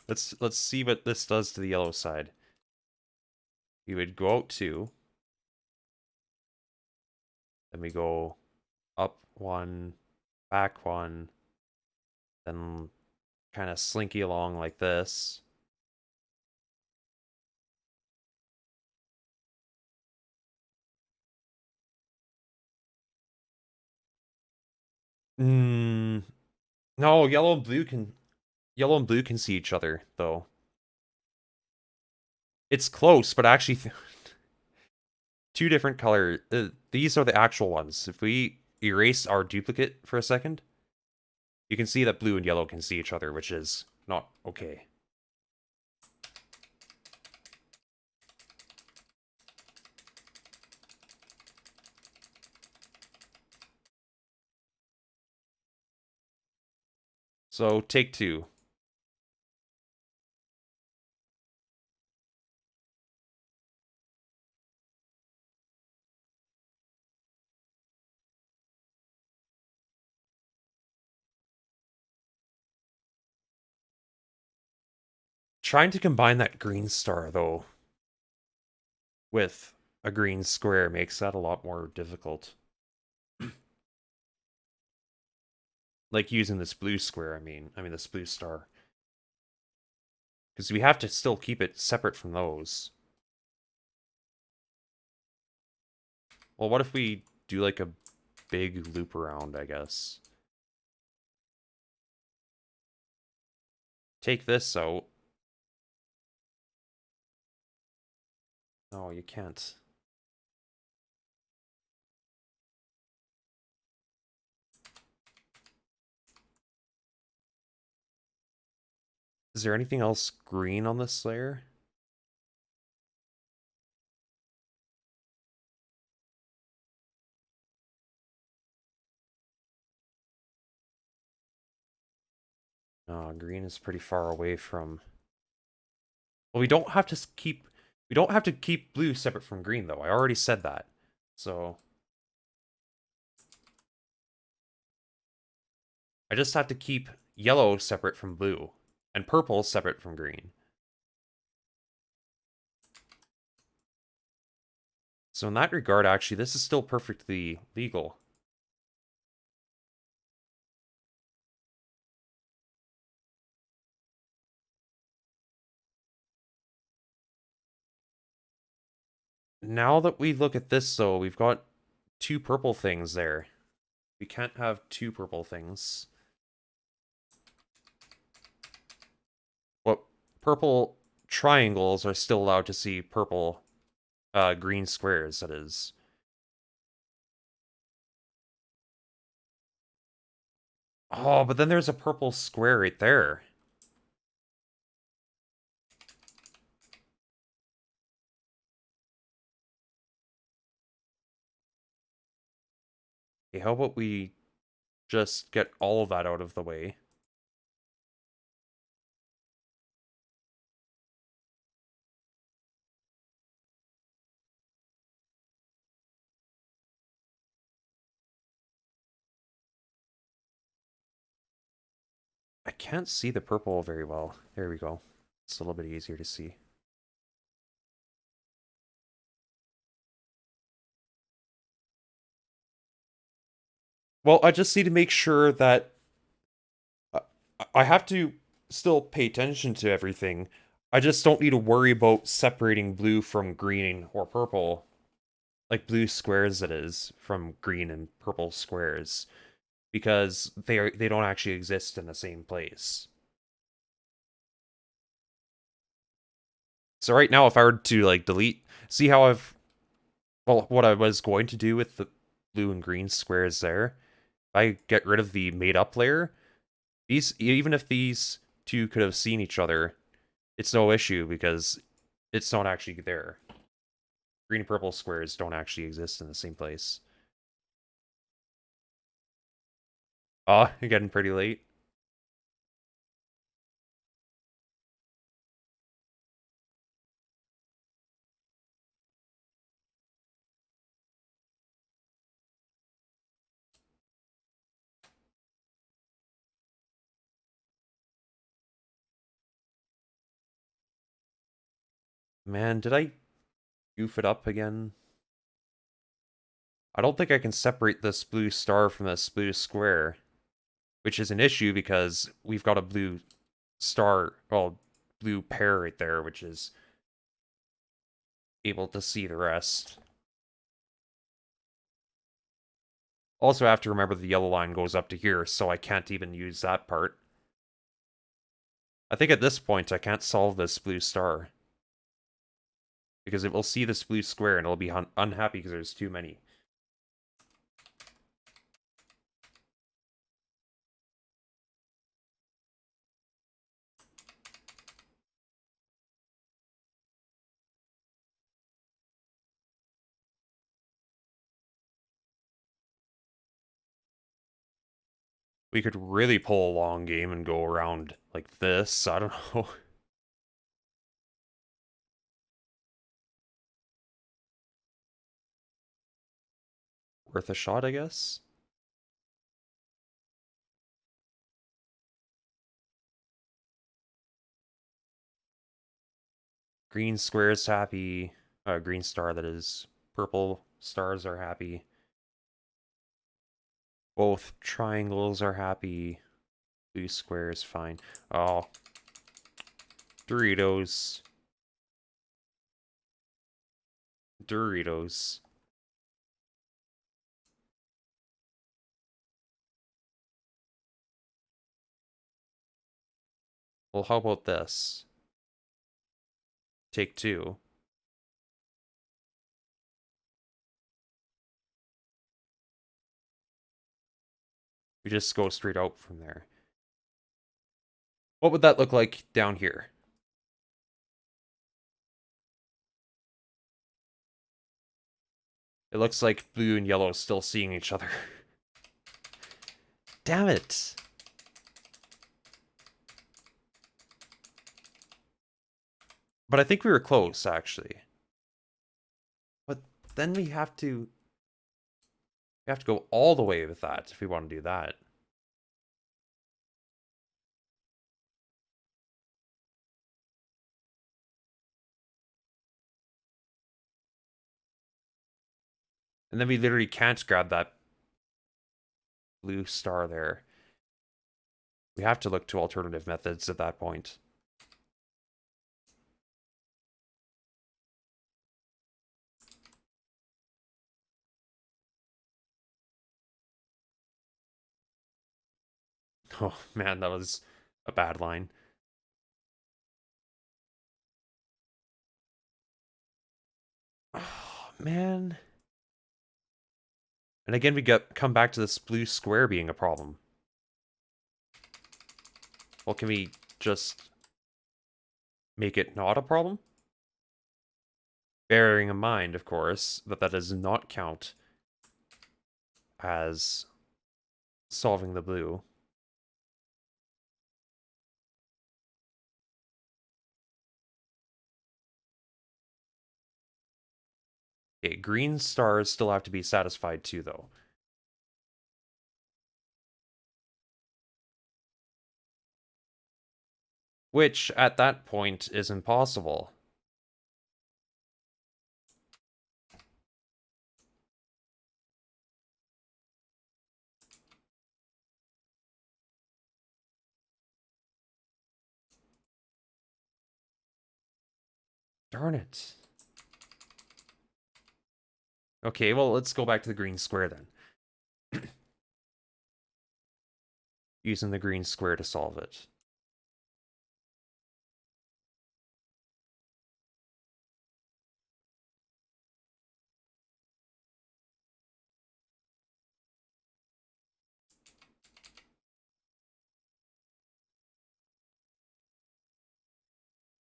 Let's see what this does to the yellow side. We would go out 2. Then we go up 1, back 1, then kind of slinky along like this. No, yellow and blue can see each other though. It's close, but actually two different color. These are the actual ones. If we erase our duplicate for a second, you can see that blue and yellow can see each other, which is not okay. So, take two. Trying to combine that green star, though, with a green square makes that a lot more difficult. Like using this blue square, I mean this blue star. Because we have to still keep it separate from those. Well, what if we do like a big loop around, I guess? Take this out. No, you can't. Is there anything else green on this layer? No, green is pretty far away from... Well, we don't have to keep blue separate from green, though. I already said that. So... I just have to keep yellow separate from blue, and purple separate from green. So in that regard, actually, this is still perfectly legal. Now that we look at this, though, we've got two purple things there. We can't have two purple things. What purple triangles are still allowed to see purple, green squares, that is. Oh, but then there's a purple square right there. Okay, how about we just get all of that out of the way? I can't see the purple very well. There we go. It's a little bit easier to see. Well, I just need to make sure that I have to still pay attention to everything. I just don't need to worry about separating blue from green or purple. Like blue squares it is from green and purple squares. Because they don't actually exist in the same place. So right now, if I were to like delete, see how what I was going to do with the blue and green squares there, if I get rid of the made up layer, even if these two could have seen each other, it's no issue because it's not actually there. Green and purple squares don't actually exist in the same place. Oh, getting pretty late. Man, did I goof it up again? I don't think I can separate this blue star from this blue square, which is an issue because we've got a blue star, well, blue pair right there, which is able to see the rest. Also, I have to remember the yellow line goes up to here, so I can't even use that part. I think at this point, I can't solve this blue star. Because it will see this blue square and it'll be unhappy because there's too many. We could really pull a long game and go around like this. I don't know. Worth a shot, I guess. Green squares happy. Green star, that is. Purple stars are happy. Both triangles are happy. Blue squares, fine. Oh. Doritos. Doritos. Well, how about this? Take two. We just go straight out from there. What would that look like down here? It looks like blue and yellow still seeing each other. Damn it! But I think we were close, actually. But then we have to go all the way with that if we want to do that. And then we literally can't grab that blue star there. We have to look to alternative methods at that point. Oh man, that was a bad line. Oh man. And again, we come back to this blue square being a problem. Well, can we just make it not a problem? Bearing in mind, of course, that that does not count as solving the blue. Okay, green stars still have to be satisfied too, though. Which, at that point, is impossible. Darn it. Okay, well, let's go back to the green square then. Using the green square to solve it.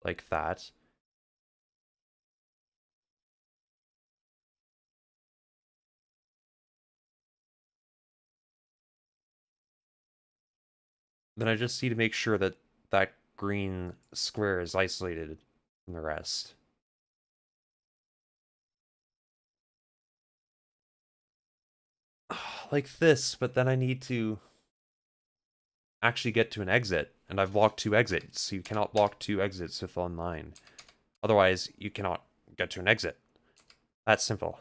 Like that. Then I just need to make sure that that green square is isolated from the rest. Like this, but then I need to actually get to an exit, and I've blocked two exits, so you cannot block two exits with one line. Otherwise, you cannot get to an exit. That's simple.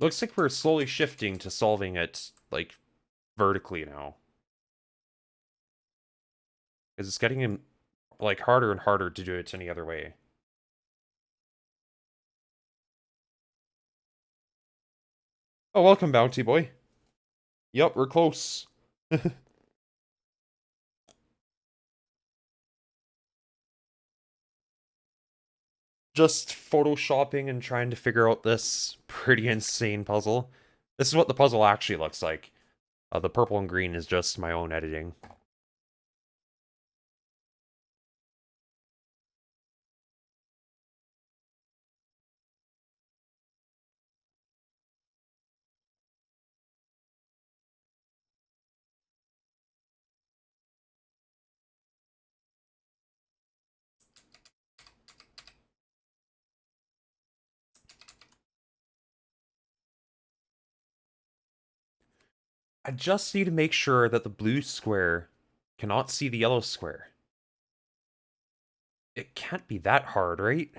Looks like we're slowly shifting to solving it, like, vertically now. Because it's getting, like, harder and harder to do it any other way. Oh, welcome, Bounty Boy. Yep, we're close. Just photoshopping and trying to figure out this pretty insane puzzle. This is what the puzzle actually looks like. The purple and green is just my own editing. I just need to make sure that the blue square cannot see the yellow square. It can't be that hard, right?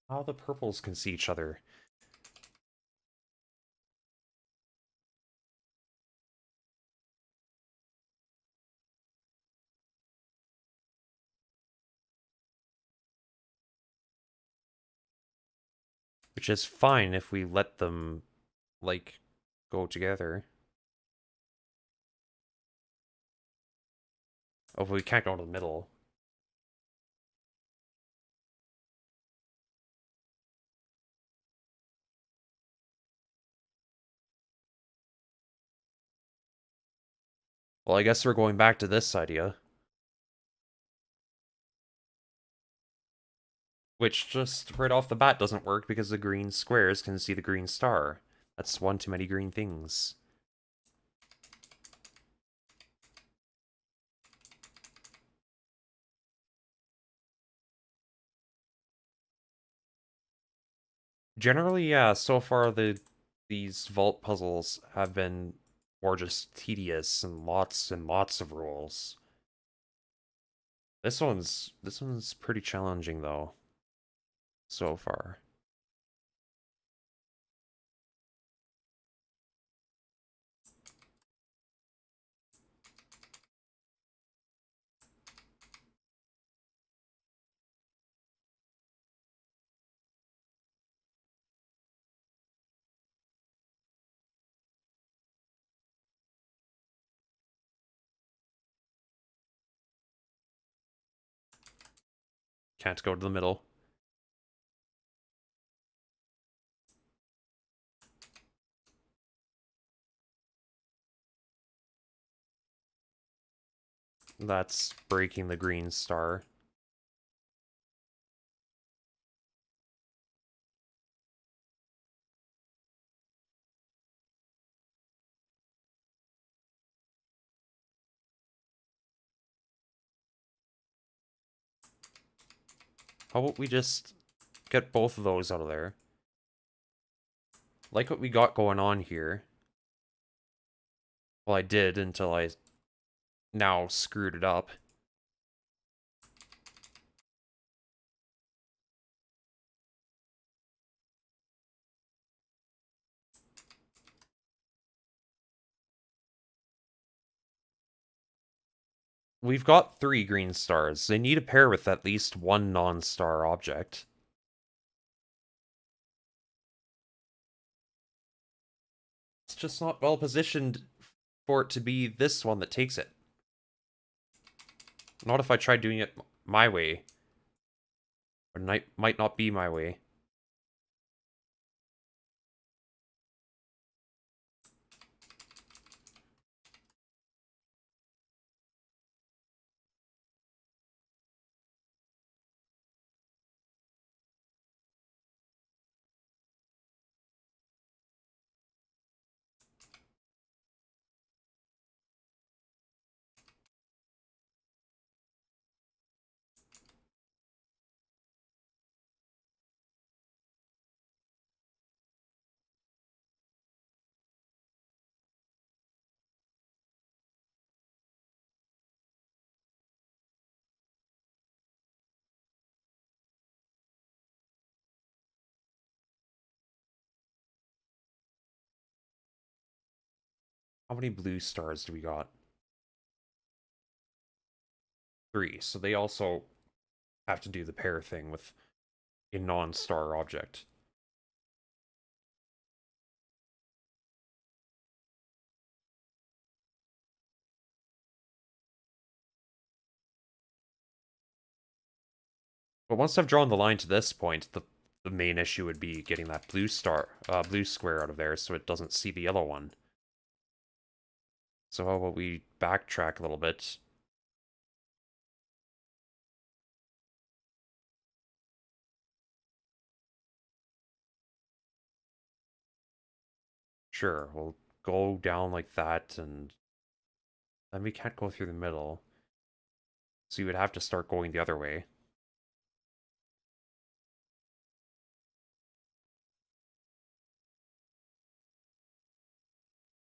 How the purples can see each other. Which is fine if we let them, like, go together. Oh, but we can't go to the middle. Well, I guess we're going back to this idea. Which just right off the bat doesn't work because the green squares can see the green star. That's one too many green things. Generally, yeah, so far these vault puzzles have been more just tedious and lots of rules. This one's pretty challenging though, so far. Can't go to the middle. That's breaking the green star. How about we just get both of those out of there? Like what we got going on here. Well, I did until I now screwed it up. We've got 3 green stars. They need a pair with at least one non-star object. It's just not well positioned for it to be this one that takes it. Not if I tried doing it my way. Or might not be my way. How many blue stars do we got? 3. So they also have to do the pair thing with a non-star object. But once I've drawn the line to this point, the main issue would be getting that blue square out of there so it doesn't see the yellow one. So how about we backtrack a little bit? Sure, we'll go down like that, and then we can't go through the middle. So you would have to start going the other way.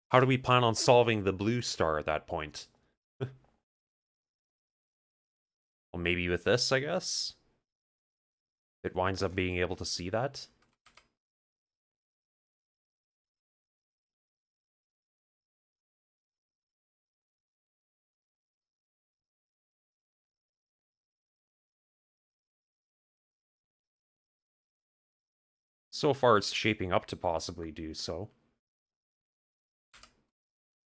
How do we plan on solving the blue star at that point? Well, maybe with this, I guess? It winds up being able to see that? So far, it's shaping up to possibly do so.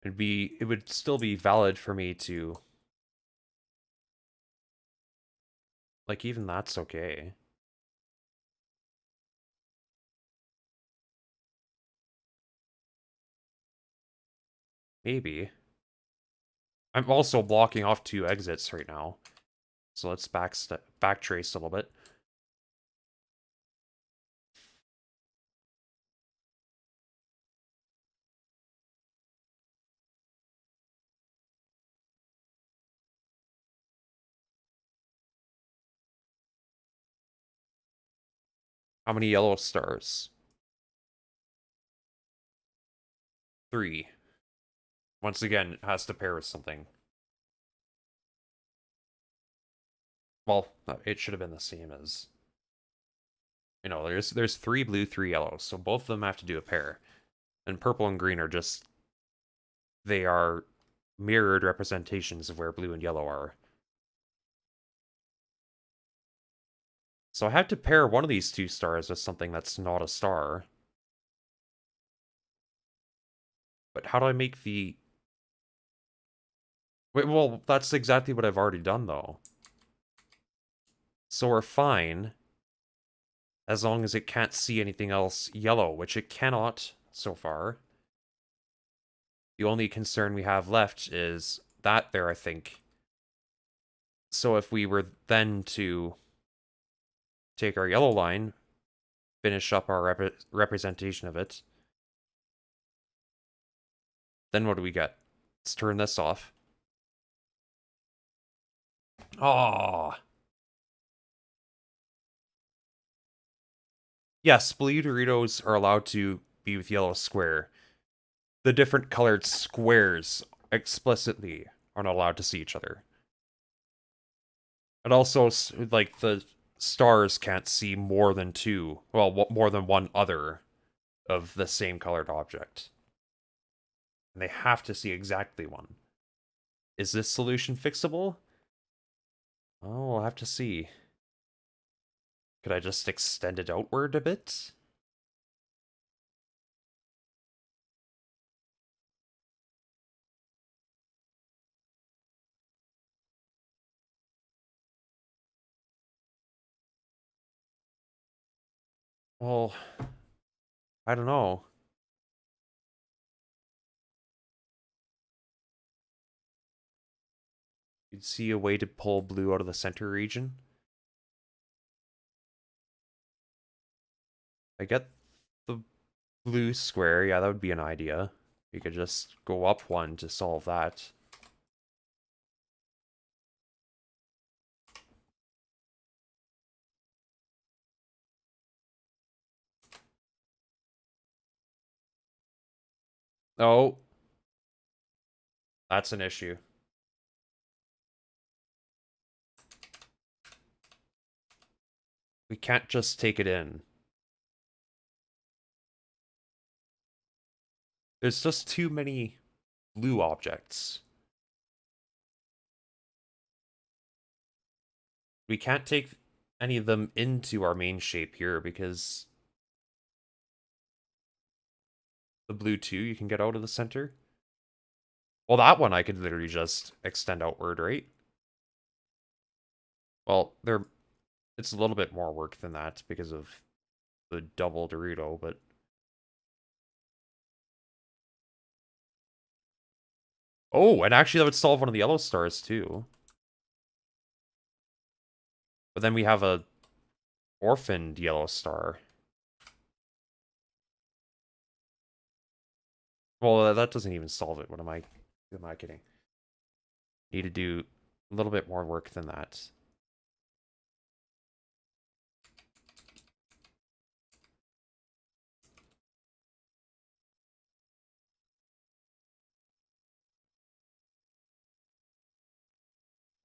It would still be valid for me to... Like, even that's okay. Maybe. I'm also blocking off 2 exits right now. So let's backtrace a little bit. How many yellow stars? 3. Once again, it has to pair with something. Well, it should have been the same as... You know, there's 3 blue, 3 yellow, so both of them have to do a pair. And purple and green are just... They are mirrored representations of where blue and yellow are. So I have to pair one of these 2 stars with something that's not a star. But how do I make the... Wait, well, that's exactly what I've already done, though. So we're fine, as long as it can't see anything else yellow, which it cannot so far. The only concern we have left is that there, I think. So if we were then to take our yellow line, finish up our representation of it, then what do we get? Let's turn this off. Oh. Yes, blue Doritos are allowed to be with yellow square. The different colored squares explicitly are not allowed to see each other. And also, like, the stars can't see more than 2, well, more than one other of the same colored object. And they have to see exactly one. Is this solution fixable? Oh, we'll have to see. Could I just extend it outward a bit? Well, I don't know. You'd see a way to pull blue out of the center region. I get the blue square. Yeah, that would be an idea. We could just go up 1 to solve that. Oh, that's an issue. We can't just take it in. There's just too many blue objects. We can't take any of them into our main shape here because the blue 2 you can get out of the center. Well, that one I could literally just extend outward, right? Well, it's a little bit more work than that because of the double Dorito, but oh, and actually that would solve one of the yellow stars too. But then we have a orphaned yellow star. Well, that doesn't even solve it. What am I? Who am I kidding? Need to do a little bit more work than that.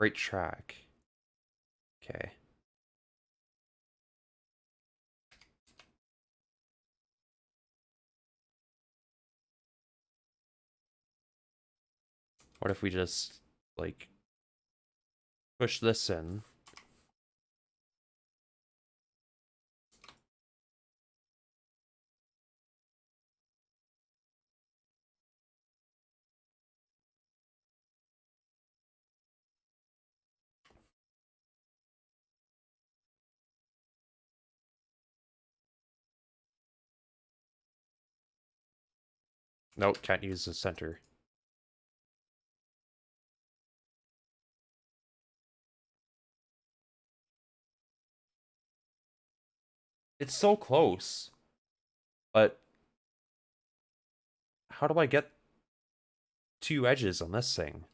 Right track. Okay. What if we just, like, push this in? Nope, can't use the center. It's so close. But how do I get 2 edges on this thing?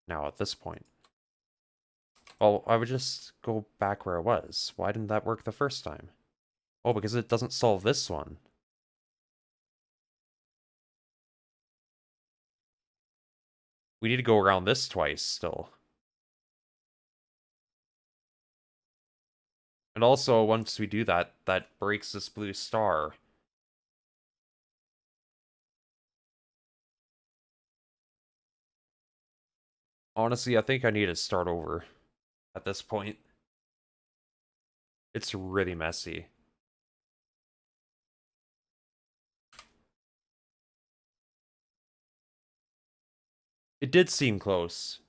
Now, at this point. Well, I would just go back where I was. Why didn't that work the first time? Oh, because it doesn't solve this one. We need to go around this twice still. And also, once we do that, that breaks this blue star. Honestly, I think I need to start over at this point. It's really messy. It did seem close.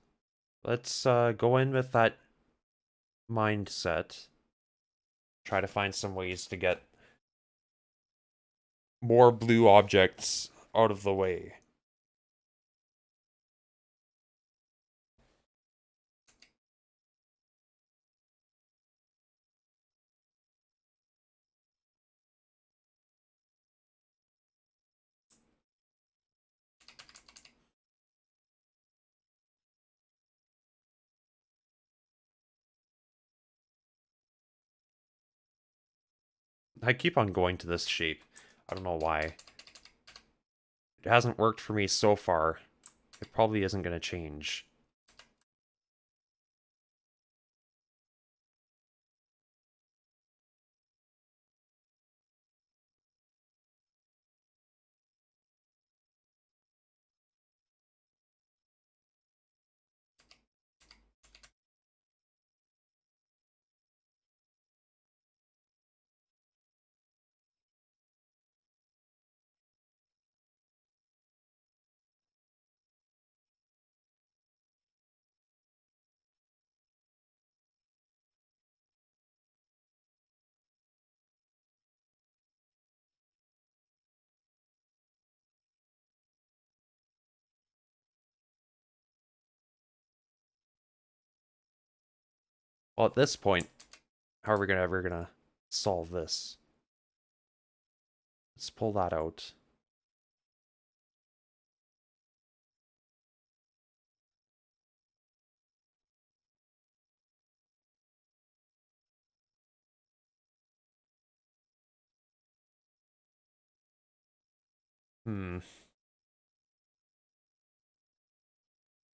Let's go in with that mindset. Try to find some ways to get more blue objects out of the way. I keep on going to this shape. I don't know why. It hasn't worked for me so far. It probably isn't going to change. Well, at this point, how are we ever gonna solve this? Let's pull that out. Hmm.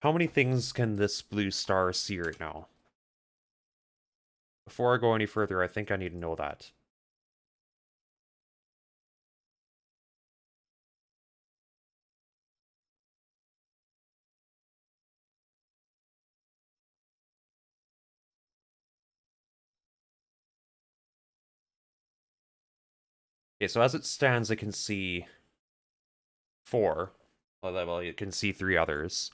How many things can this blue star see right now? Before I go any further, I think I need to know that. Okay, so as it stands, I can see four. Well, you can see three others.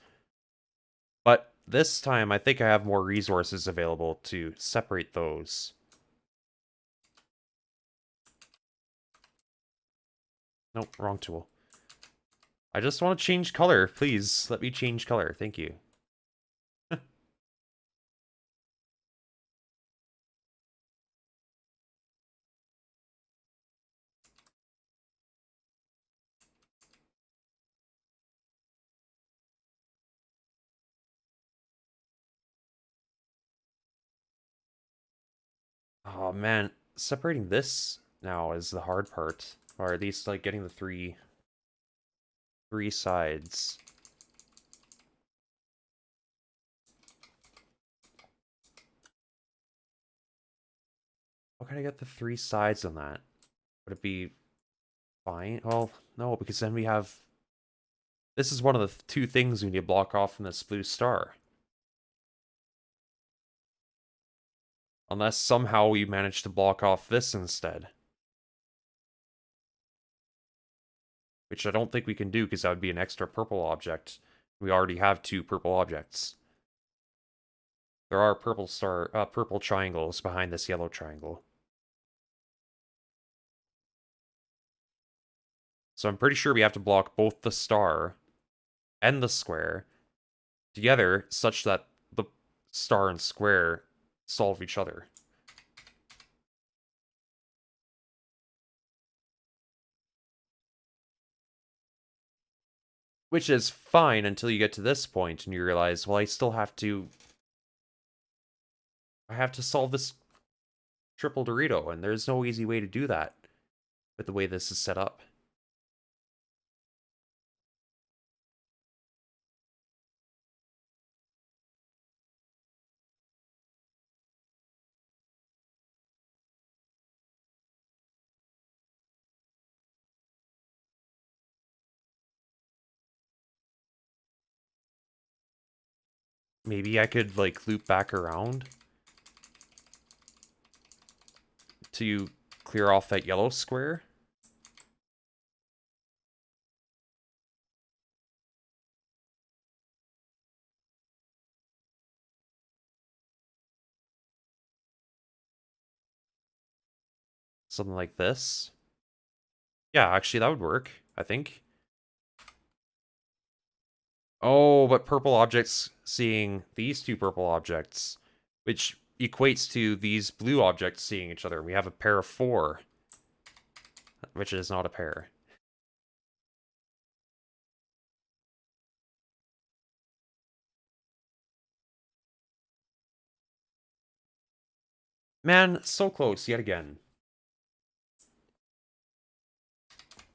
But this time, I think I have more resources available to separate those. Nope, wrong tool. I just want to change color. Please, let me change color. Thank you. Oh man, separating this now is the hard part. Or at least like getting the three sides. How can I get the three sides on that? Would it be fine? Well, no, because then we have... This is one of the two things we need to block off from this blue star. Unless somehow we manage to block off this instead. Which I don't think we can do because that would be an extra purple object. We already have two purple objects. There are purple triangles behind this yellow triangle. So I'm pretty sure we have to block both the star and the square together such that the star and square solve each other. Which is fine until you get to this point and you realize, well, I still have to... I have to solve this triple Dorito, and there's no easy way to do that with the way this is set up. Maybe I could, like, loop back around to clear off that yellow square. Something like this. Yeah, actually, that would work, I think. Oh, but purple objects seeing these two purple objects, which equates to these blue objects seeing each other. We have a pair of four, which is not a pair. Man, so close yet again.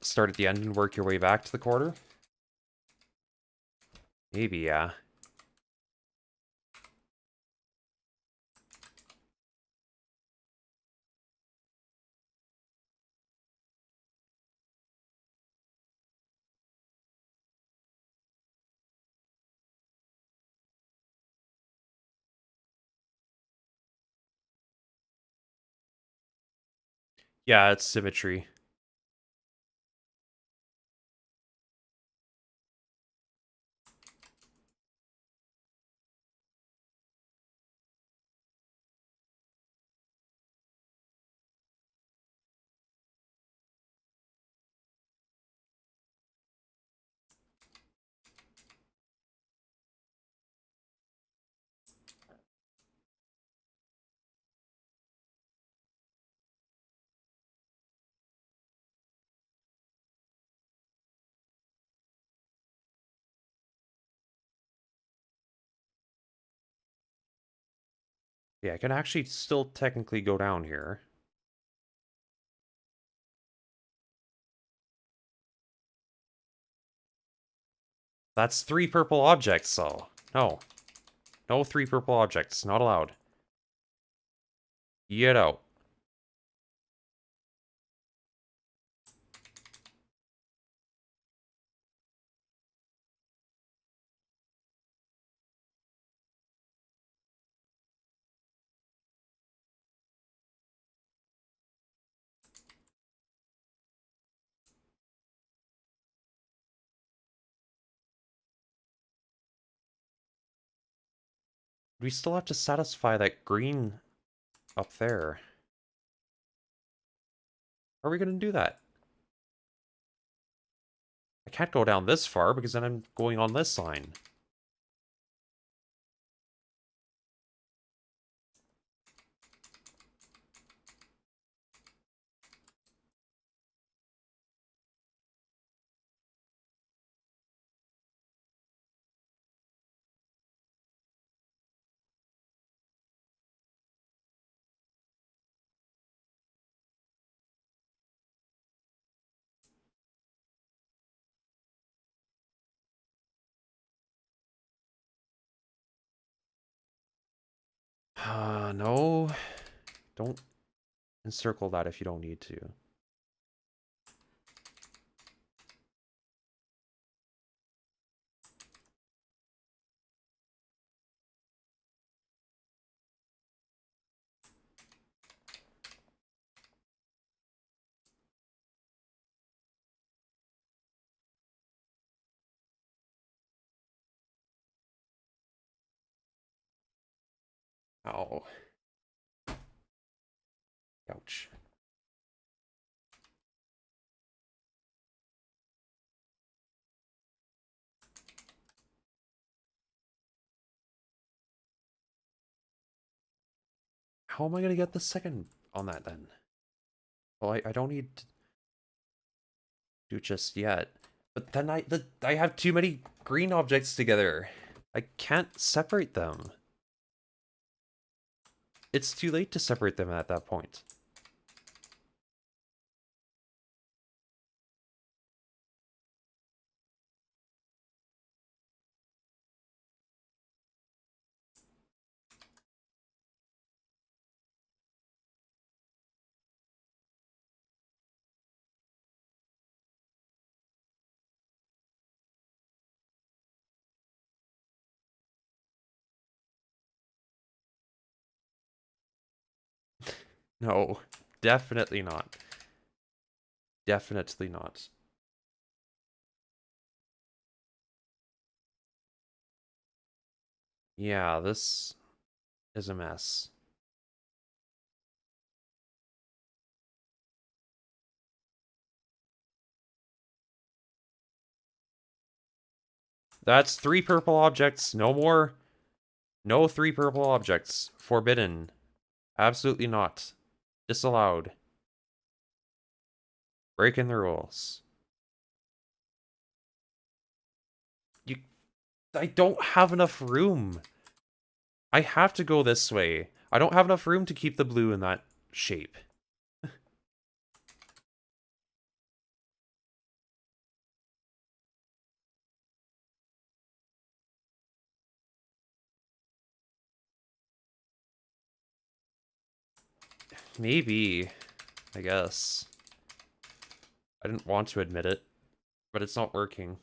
Start at the end and work your way back to the quarter? Maybe, yeah. Yeah, it's symmetry. Yeah, I can actually still technically go down here. That's three purple objects, though. No. No three purple objects. Not allowed. Get out. We still have to satisfy that green up there. How are we going to do that? I can't go down this far because then I'm going on this line. No. Don't encircle that if you don't need to. Ow. Ouch. How am I gonna get the second on that then? Well, I don't need to do it just yet. But then I have too many green objects together. I can't separate them. It's too late to separate them at that point. No, definitely not. Definitely not. Yeah, this is a mess. That's 3 purple objects. No more. No 3 purple objects. Forbidden. Absolutely not. Disallowed. Breaking the rules. You... I don't have enough room. I have to go this way. I don't have enough room to keep the blue in that shape. Maybe. I guess. I didn't want to admit it, but it's not working.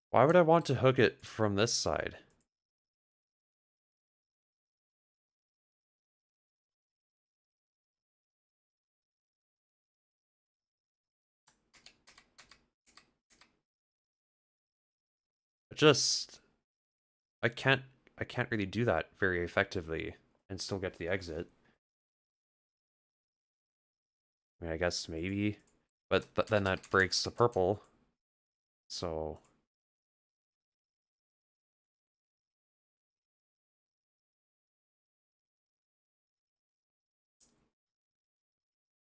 Why would I want to hook it from this side? Just... I can't really do that very effectively and still get to the exit. I mean, I guess maybe, but then that breaks the purple. So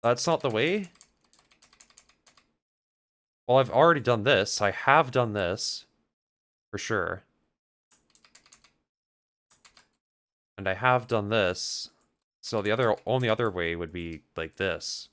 that's not the way. Well, I've already done this. I have done this for sure. And I have done this. So the only other way would be like this.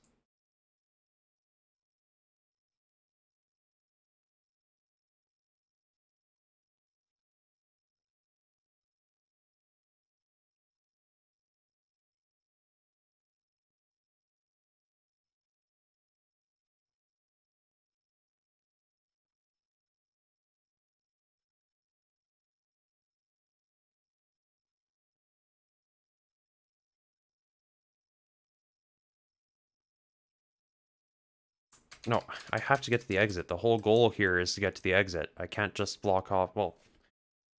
No, I have to get to the exit. The whole goal here is to get to the exit. I can't just block off. Well,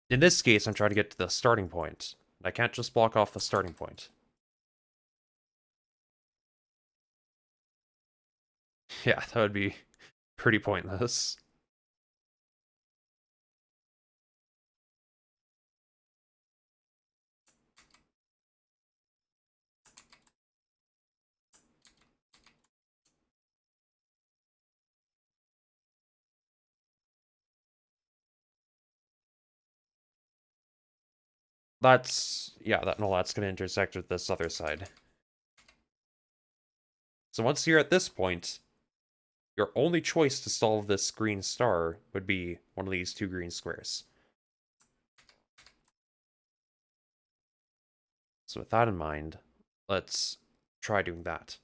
in this case, I'm trying to get to the starting point. I can't just block off the starting point. Yeah, that would be pretty pointless. Yeah, that's gonna intersect with this other side. So once you're at this point, your only choice to solve this green star would be one of these two green squares. So with that in mind, let's try doing that.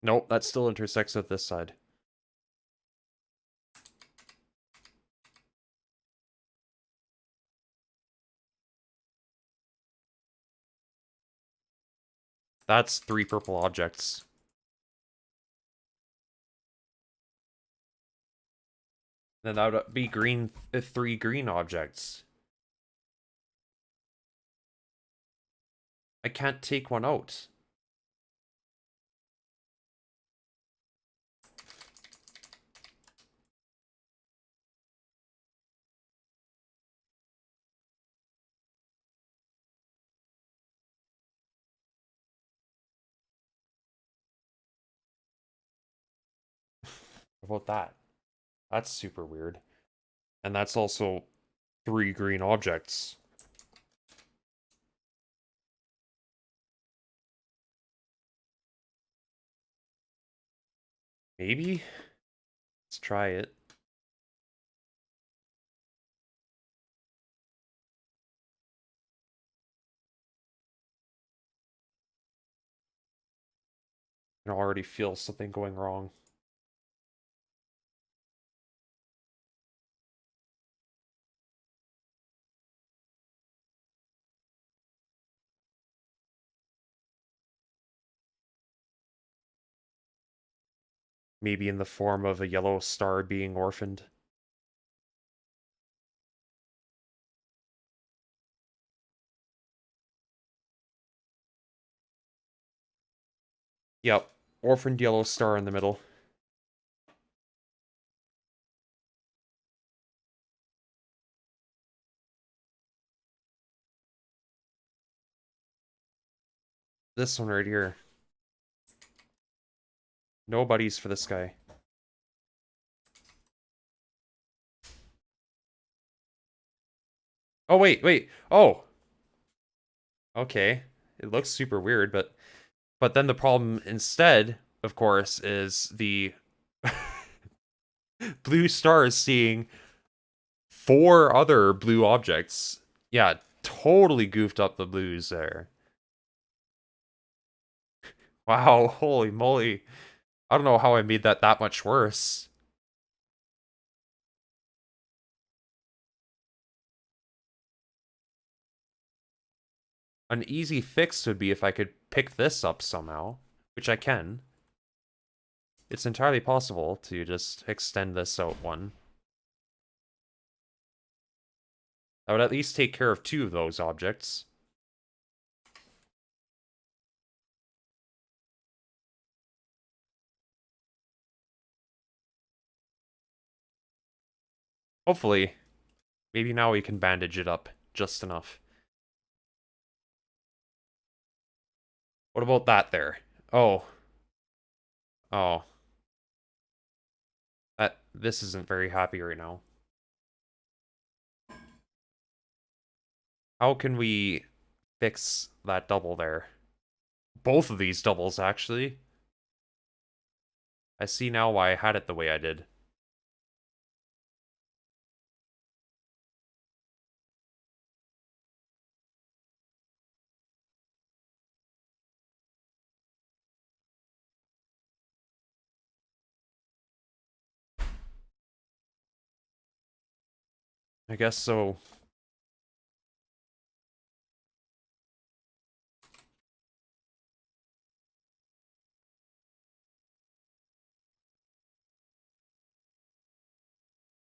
Nope, that still intersects with this side. That's 3 purple objects. Then that would be 3 green objects. I can't take one out. What about that? That's super weird. And that's also 3 green objects. Maybe? Let's try it. I can already feel something going wrong. Maybe in the form of a yellow star being orphaned. Yep, orphaned yellow star in the middle. This one right here. No buddies for this guy. Oh, wait. Oh! Okay. It looks super weird, but then the problem instead, of course, is the blue star is seeing 4 other blue objects. Yeah, totally goofed up the blues there. Wow, holy moly. I don't know how I made that much worse. An easy fix would be if I could pick this up somehow, which I can. It's entirely possible to just extend this out one. I would at least take care of 2 of those objects. Hopefully, maybe now we can bandage it up just enough. What about that there? Oh. Oh. This isn't very happy right now. How can we fix that double there? Both of these doubles, actually. I see now why I had it the way I did. I guess so.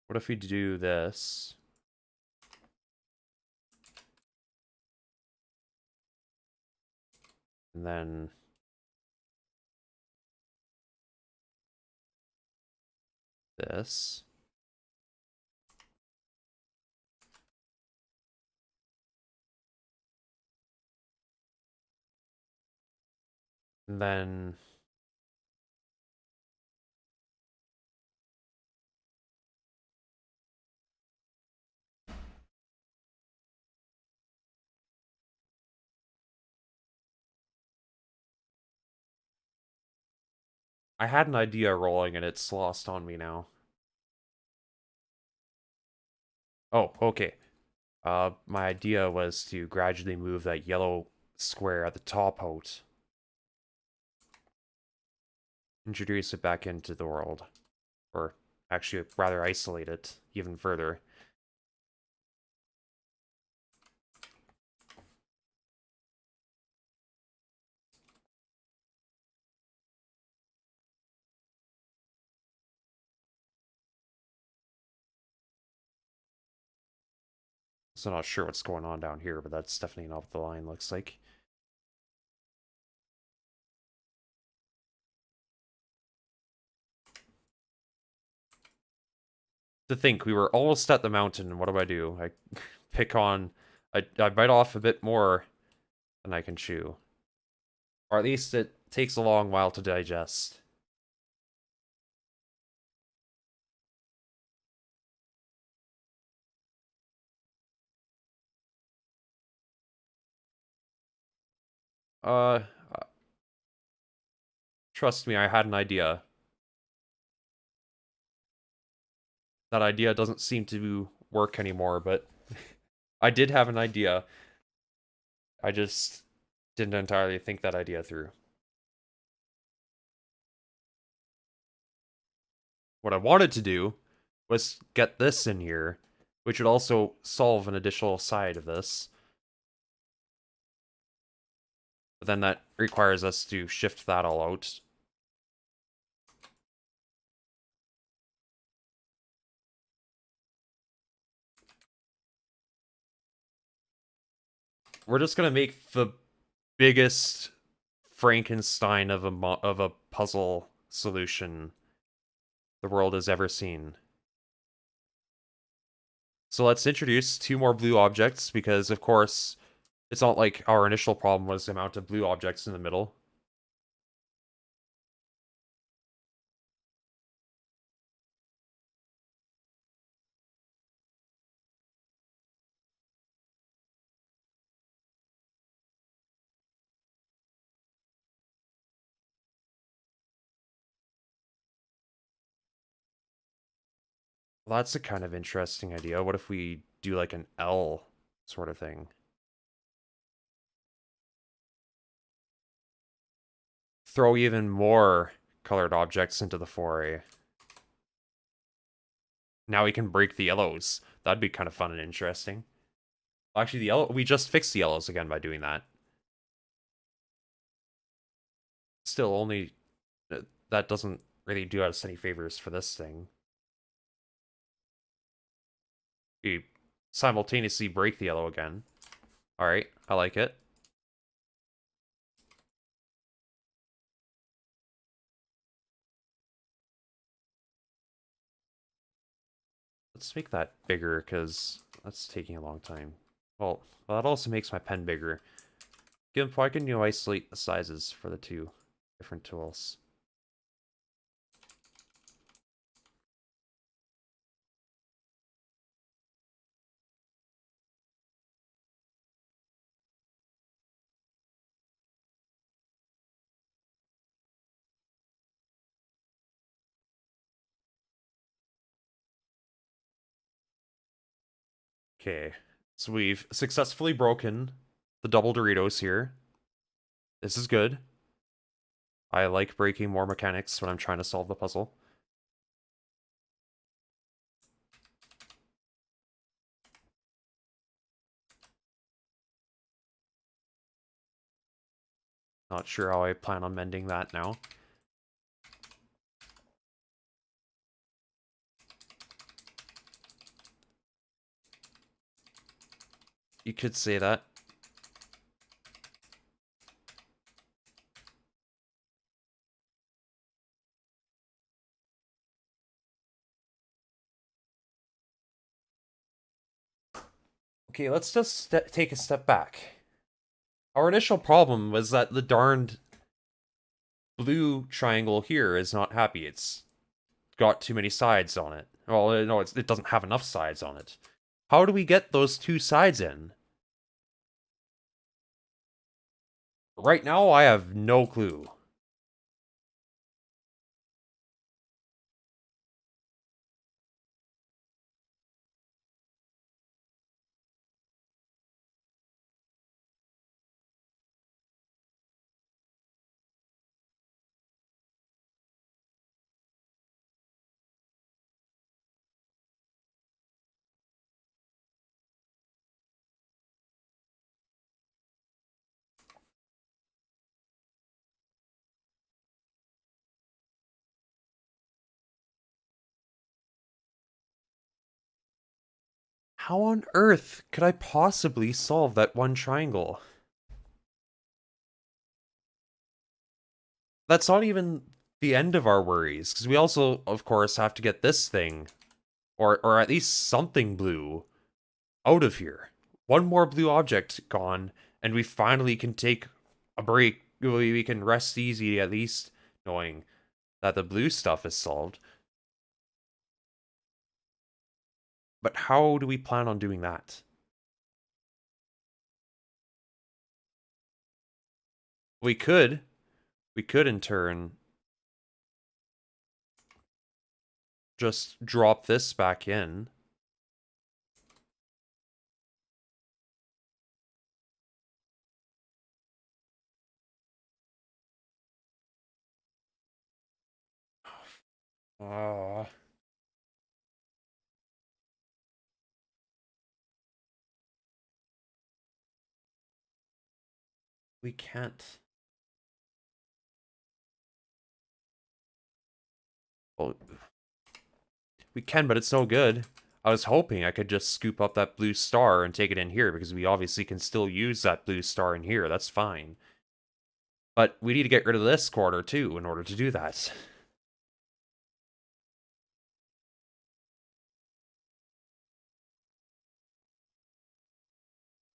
What if we do this? And then this. And then I had an idea rolling and it's lost on me now. Oh, okay. My idea was to gradually move that yellow square at the top out. Introduce it back into the world. Or actually, rather isolate it even further. So not sure what's going on down here, but that's definitely not what the line looks like. To think, we were almost at the mountain, and what do? I pick on... I bite off a bit more than I can chew. Or at least it takes a long while to digest. Uh, trust me, I had an idea. That idea doesn't seem to work anymore, but I did have an idea. I just didn't entirely think that idea through. What I wanted to do was get this in here, which would also solve an additional side of this. But then that requires us to shift that all out. We're just gonna make the biggest Frankenstein of a puzzle solution the world has ever seen. So let's introduce two more blue objects because, of course, it's not like our initial problem was the amount of blue objects in the middle. Well, that's a kind of interesting idea. What if we do like an L sort of thing? Throw even more colored objects into the foray. Now we can break the yellows. That'd be kind of fun and interesting. Actually, we just fixed the yellows again by doing that. Still, only that doesn't really do us any favors for this thing. We simultaneously break the yellow again. All right, I like it. Let's make that bigger because that's taking a long time. Well, that also makes my pen bigger. Gimp, why can you isolate the sizes for the two? Different tools. Okay, so we've successfully broken the double Doritos here. This is good. I like breaking more mechanics when I'm trying to solve the puzzle. Not sure how I plan on mending that now. You could say that. Okay, let's just take a step back. Our initial problem was that the darned blue triangle here is not happy. It's got too many sides on it. Well, no, it doesn't have enough sides on it. How do we get those two sides in? Right now, I have no clue. How on earth could I possibly solve that one triangle? That's not even the end of our worries, because we also, of course, have to get this thing, or at least something blue, out of here. One more blue object gone, and we finally can take a break. We can rest easy, at least, knowing that the blue stuff is solved. But how do we plan on doing that? We could. We could, in turn, just drop this back in. Uh, we can't. Well, we can, but it's no good. I was hoping I could just scoop up that blue star and take it in here, because we obviously can still use that blue star in here. That's fine. But we need to get rid of this quarter, too, in order to do that.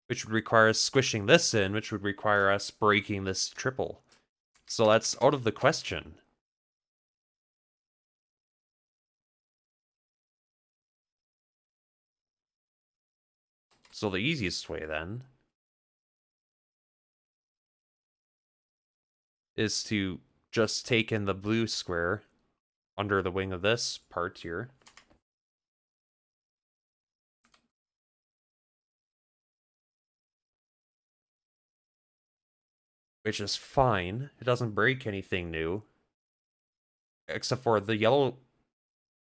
Which would require us squishing this in, which would require us breaking this triple. So that's out of the question. So the easiest way, then, is to just take in the blue square under the wing of this part here. Which is fine. It doesn't break anything new. Except for the yellow...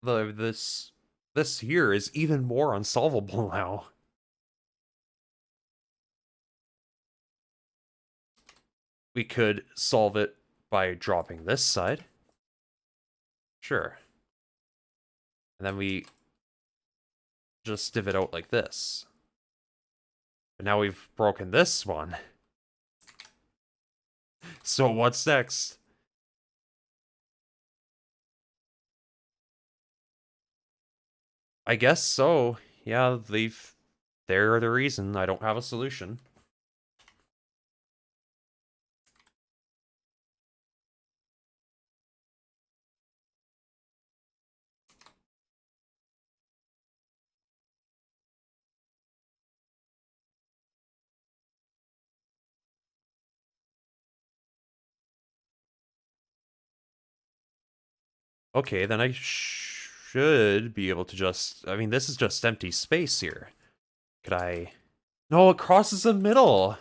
This here is even more unsolvable now. We could solve it by dropping this side. Sure. And then we just div it out like this. But now we've broken this one. So what's next? I guess so. Yeah, they're the reason I don't have a solution. Okay, then I should be able to just... I mean, this is just empty space here. Could I... No, it crosses the middle!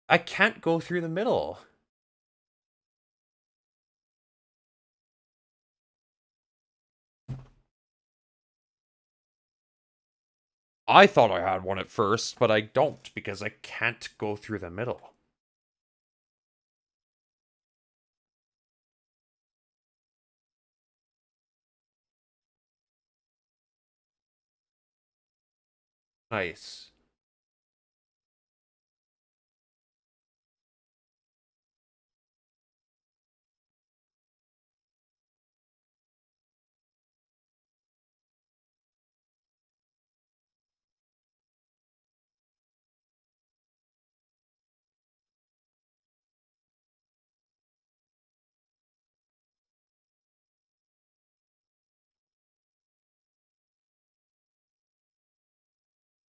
I can't go through the middle. I thought I had one at first, but I don't, because I can't go through the middle. Nice.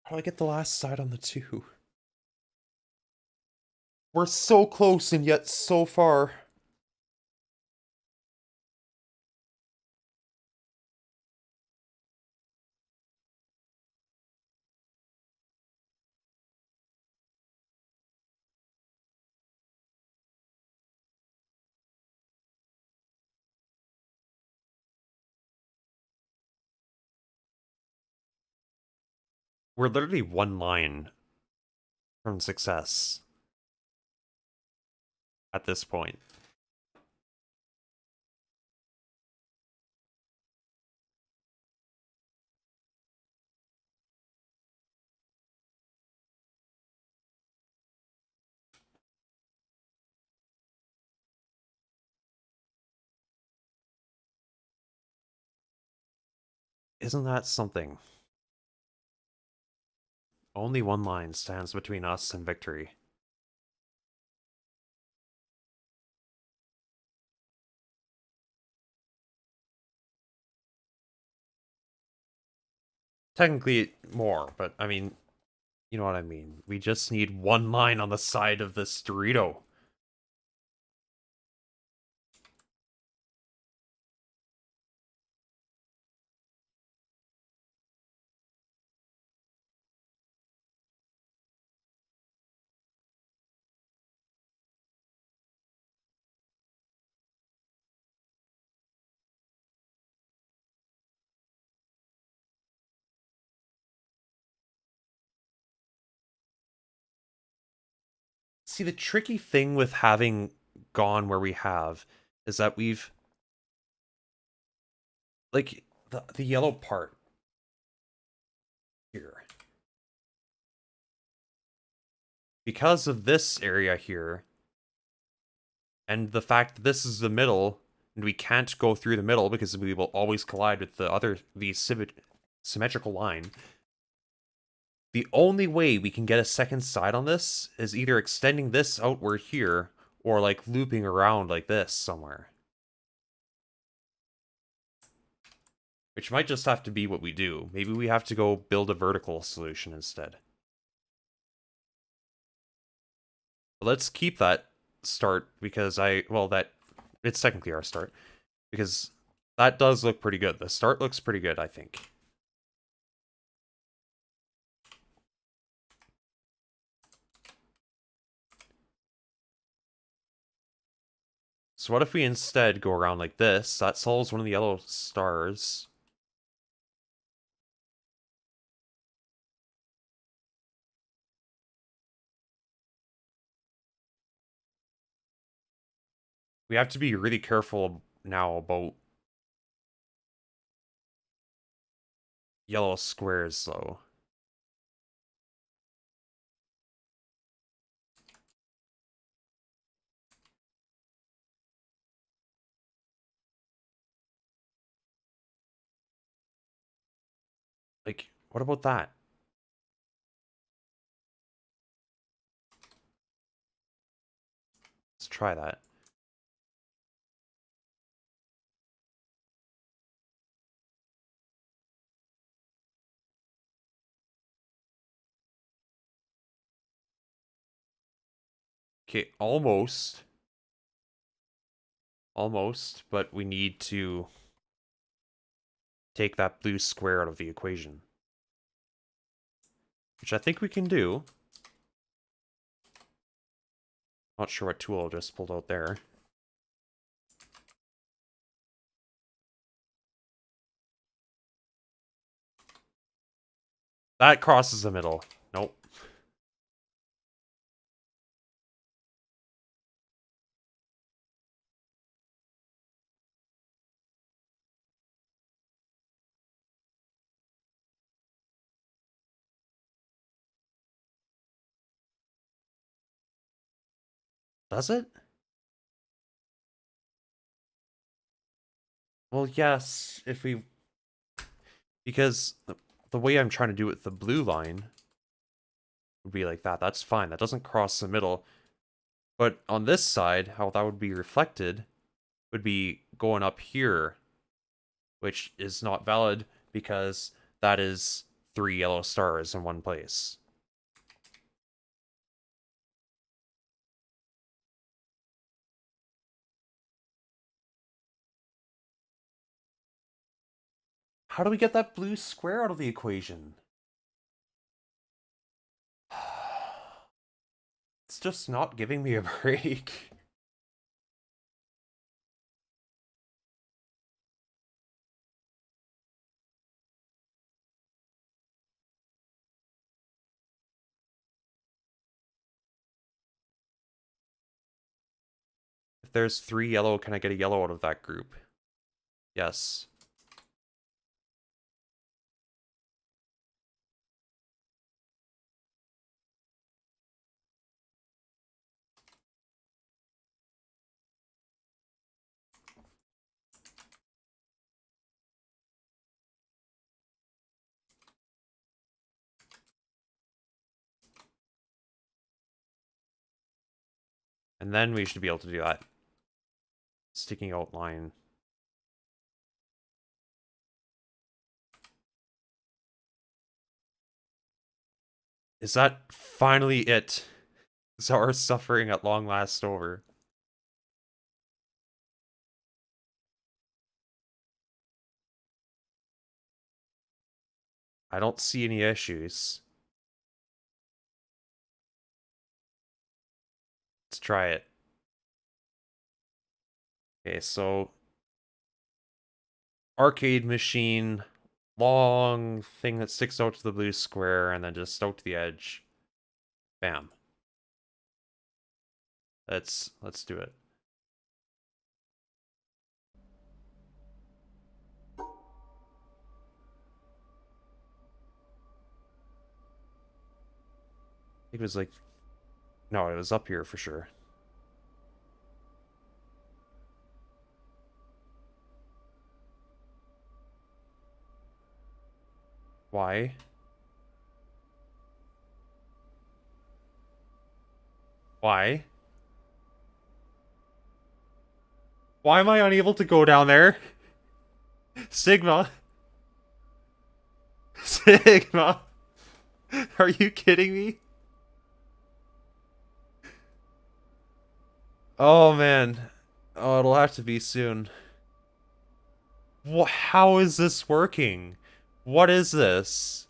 How do I get the last side on the 2? We're so close and yet so far. We're literally one line from success at this point. Isn't that something? Only one line stands between us and victory. Technically more, but I mean, you know what I mean. We just need one line on the side of this Dorito. See, the tricky thing with having gone where we have is that we've like the yellow part here. Because of this area here, and the fact that this is the middle, and we can't go through the middle because we will always collide with the symmetrical line. The only way we can get a second side on this is either extending this outward here, or like looping around like this somewhere. Which might just have to be what we do. Maybe we have to go build a vertical solution instead. But let's keep that start because it's technically our start. Because that does look pretty good. The start looks pretty good, I think. So what if we instead go around like this? That solves one of the yellow stars. We have to be really careful now about yellow squares, though. Like, what about that? Let's try that. Okay, almost. Almost, but we need to take that blue square out of the equation. Which I think we can do. Not sure what tool I just pulled out there. That crosses the middle. Nope. Does it? Well, yes, if we... Because the way I'm trying to do it with the blue line would be like that. That's fine. That doesn't cross the middle. But on this side, how that would be reflected would be going up here, which is not valid because that is 3 yellow stars in one place. How do we get that blue square out of the equation? It's just not giving me a break. If there's 3 yellow, can I get a yellow out of that group? Yes. And then we should be able to do that. Sticking out line. Is that finally it? Is our suffering at long last over? I don't see any issues. Let's try it. Okay, so arcade machine, long thing that sticks out to the blue square and then just out to the edge. Bam. Let's do it. It was like, no, it was up here for sure. Why? Why? Why am I unable to go down there? Sigma. Sigma. Are you kidding me? Oh man. Oh, it'll have to be soon. How is this working? What is this?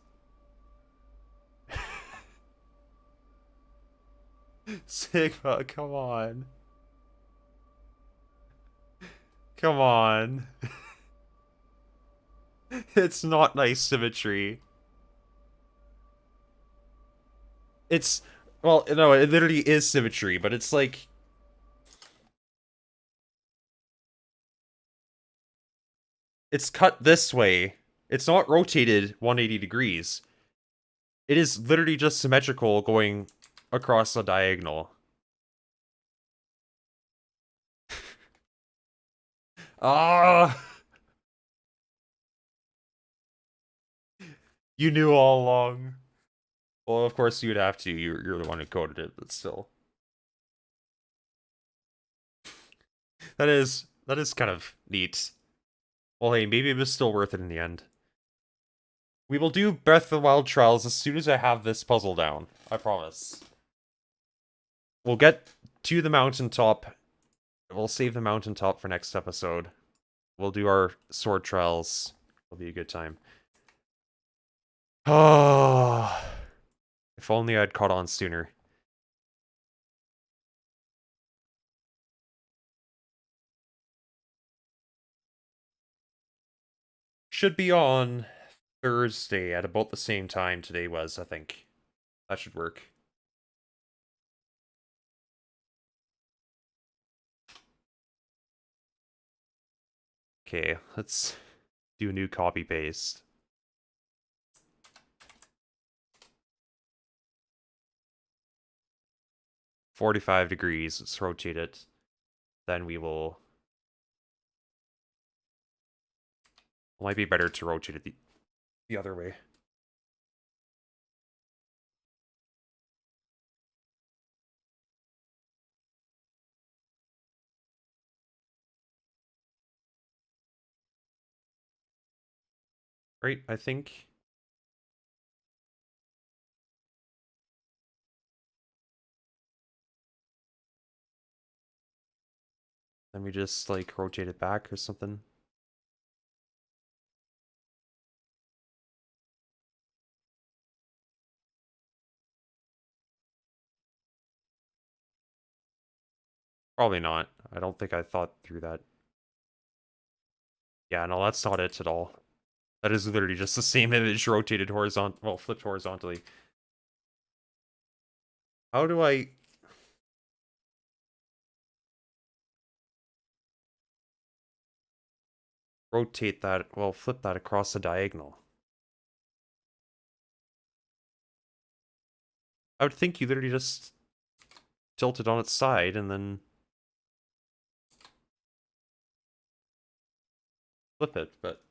Sigma, come on. Come on. It's not nice symmetry. It's... Well, no, it literally is symmetry, but it's like... It's cut this way. It's not rotated 180 degrees. It is literally just symmetrical going across the diagonal. Ah! You knew all along. Well, of course you'd have to. You're the one who coded it, but still. That is kind of neat. Well, hey, maybe it was still worth it in the end. We will do Breath of the Wild Trials as soon as I have this puzzle down. I promise. We'll get to the mountaintop. We'll save the mountaintop for next episode. We'll do our sword trials. It'll be a good time. Oh, if only I'd caught on sooner. Should be on Thursday at about the same time today was, I think. That should work. Okay, let's do a new copy paste. 45 degrees, let's rotate it. Then we will... It might be better to rotate it the other way. Right, I think. Then we just, like, rotate it back or something. Probably not. I don't think I thought through that. Yeah, no, that's not it at all. That is literally just the same image rotated horizontal, well, flipped horizontally. How do I... rotate that, well, flip that across the diagonal? I would think you literally just tilt it on its side and then flip it, but...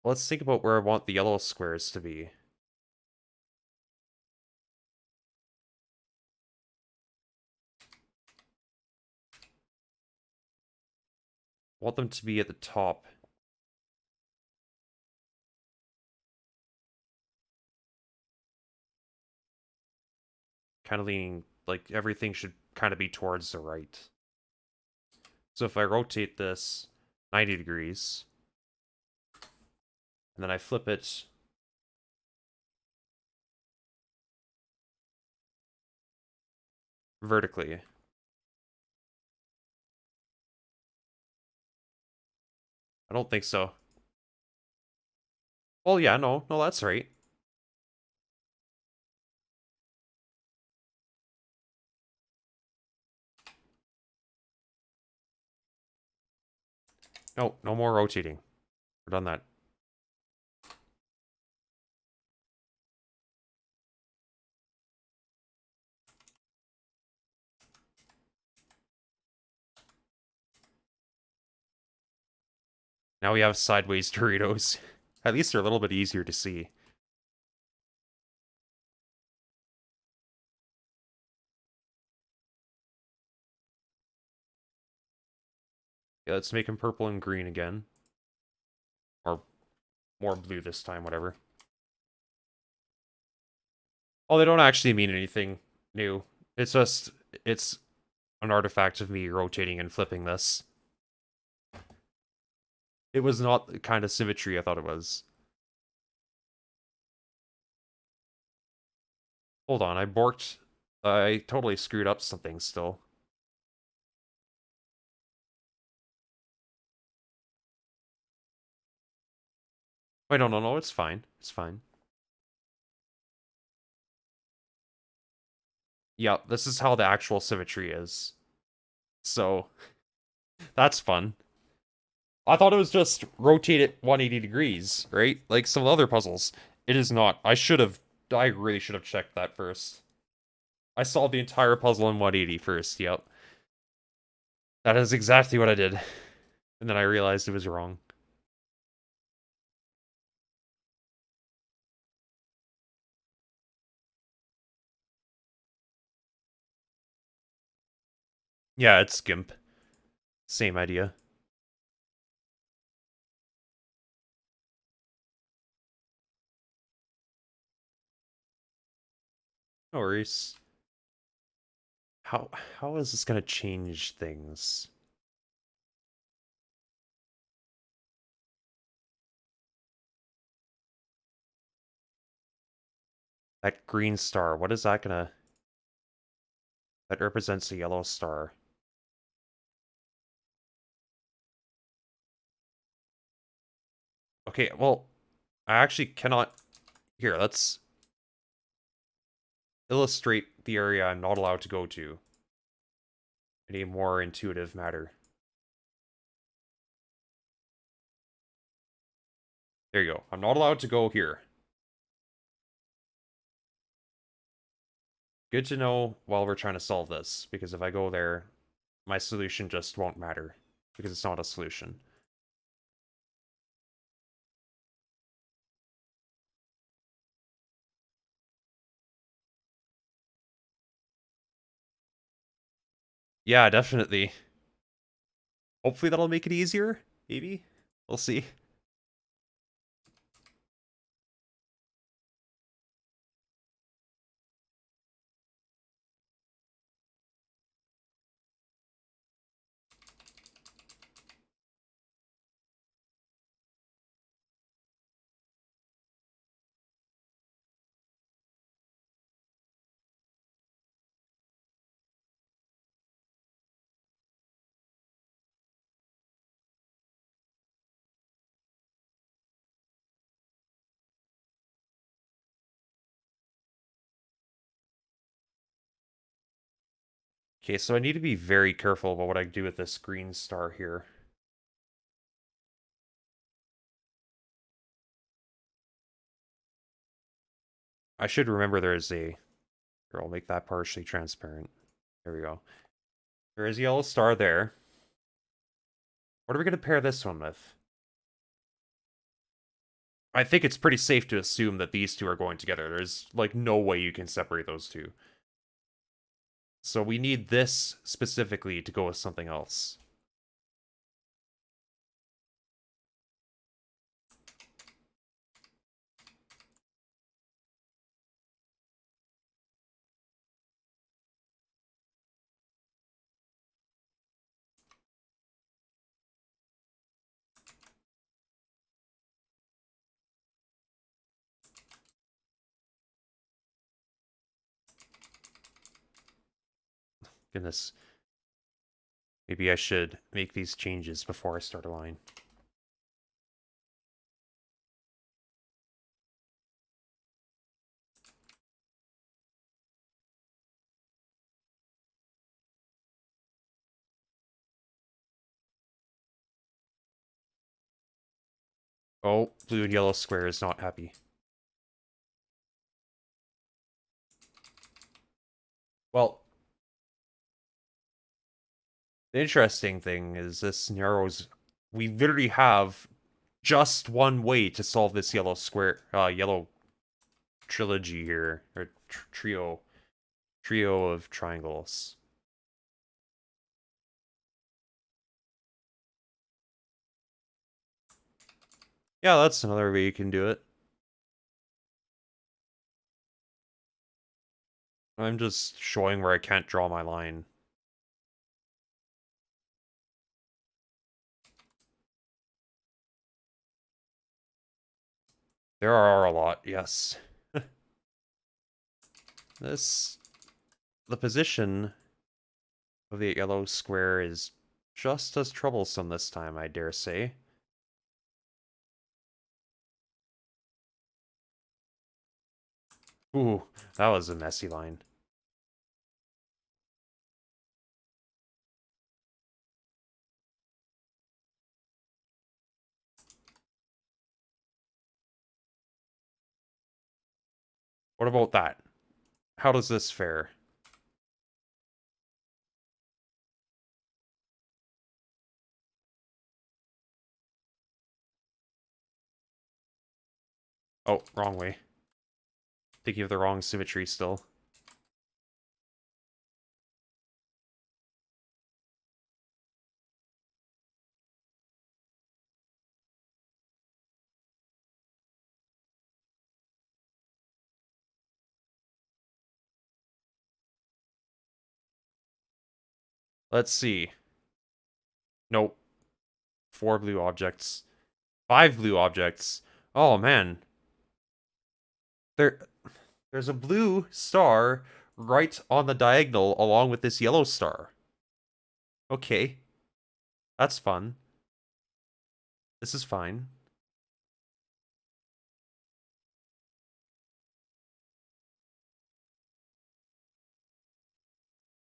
Let's think about where I want the yellow squares to be. I want them to be at the top. Kind of leaning, like, everything should kind of be towards the right. So if I rotate this 90 degrees, and then I flip it vertically. I don't think so. Well, yeah, no, that's right. No, no more rotating. We're done that. Now we have sideways Doritos. At least they're a little bit easier to see. Yeah, let's make them purple and green again. Or more blue this time, whatever. Oh, they don't actually mean anything new. It's just, it's an artifact of me rotating and flipping this. It was not the kind of symmetry I thought it was. Hold on, I borked. I totally screwed up something still. Wait, no, it's fine. It's fine. Yeah, this is how the actual symmetry is. So, that's fun. I thought it was just rotate it 180 degrees, right? Like some other puzzles. It is not. I really should have checked that first. I solved the entire puzzle in 180 first, yep. That is exactly what I did. And then I realized it was wrong. Yeah, it's GIMP. Same idea. No worries. How how is this gonna change things? That green star, what is that gonna... That represents a yellow star. Okay, well, I actually cannot... Here, let's illustrate the area I'm not allowed to go to in a more intuitive matter. There you go. I'm not allowed to go here. Good to know while we're trying to solve this, because if I go there, my solution just won't matter, because it's not a solution. Yeah, definitely. Hopefully that'll make it easier, maybe? We'll see. Okay, so I need to be very careful about what I do with this green star here. I should remember there is a... Here, I'll make that partially transparent. There we go. There is a yellow star there. What are we going to pair this one with? I think it's pretty safe to assume that these two are going together. There's, like, no way you can separate those two. So we need this specifically to go with something else. Goodness. Maybe I should make these changes before I start a line. Oh, blue and yellow square is not happy. Well, the interesting thing is this narrows... We literally have just one way to solve this yellow square, yellow trilogy here, or trio of triangles. Yeah, that's another way you can do it. I'm just showing where I can't draw my line. There are a lot, yes. This... The position of the yellow square is just as troublesome this time, I dare say. Ooh, that was a messy line. What about that? How does this fare? Oh, wrong way. Thinking of the wrong symmetry still. Let's see. Nope. 4 blue objects. 5 blue objects. Oh man. There there's a blue star right on the diagonal along with this yellow star. Okay. That's fun. This is fine.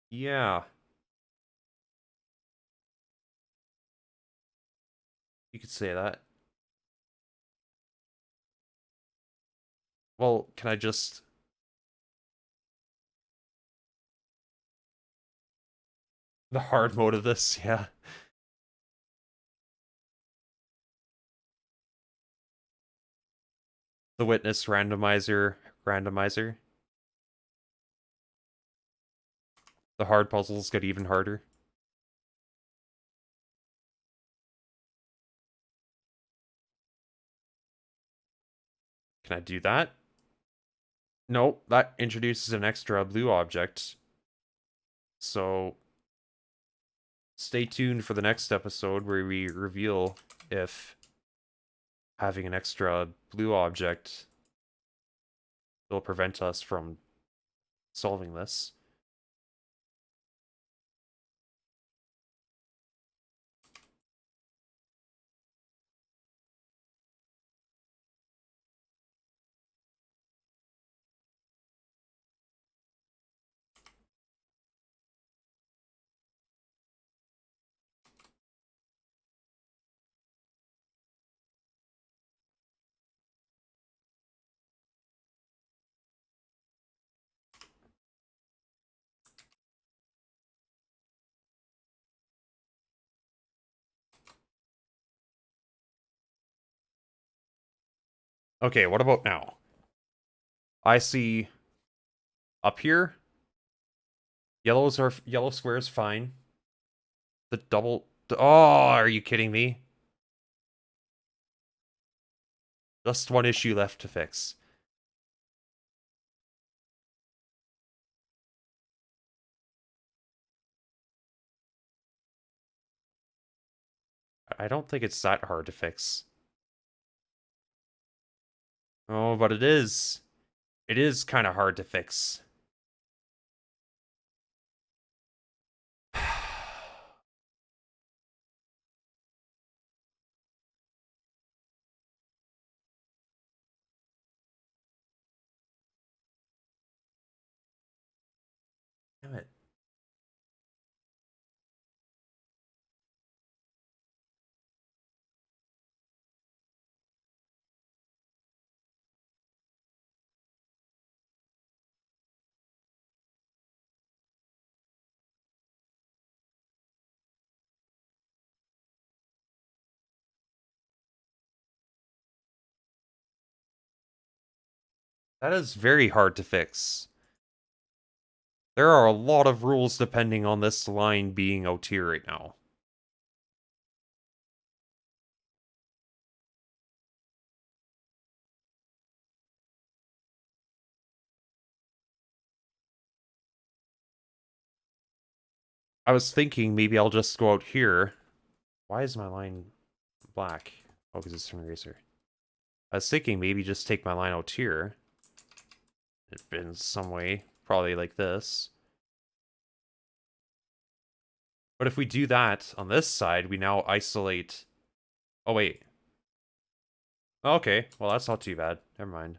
Yeah. You could say that. Well, can I just... The hard mode of this, yeah. The witness randomizer. The hard puzzles get even harder. Can I do that? Nope, that introduces an extra blue object. So stay tuned for the next episode where we reveal if having an extra blue object will prevent us from solving this. Okay, what about now? I see up here, yellow squares fine. The double... Oh, are you kidding me? Just one issue left to fix. I don't think it's that hard to fix. Oh, but it is. It is kind of hard to fix. Damn it. That is very hard to fix. There are a lot of rules depending on this line being out here right now. I was thinking maybe I'll just go out here. Why is my line black? Oh, because it's an eraser. I was thinking maybe just take my line out here. In some way. Probably like this. But if we do that on this side, we now isolate... Oh, wait. Okay, well, that's not too bad. Never mind.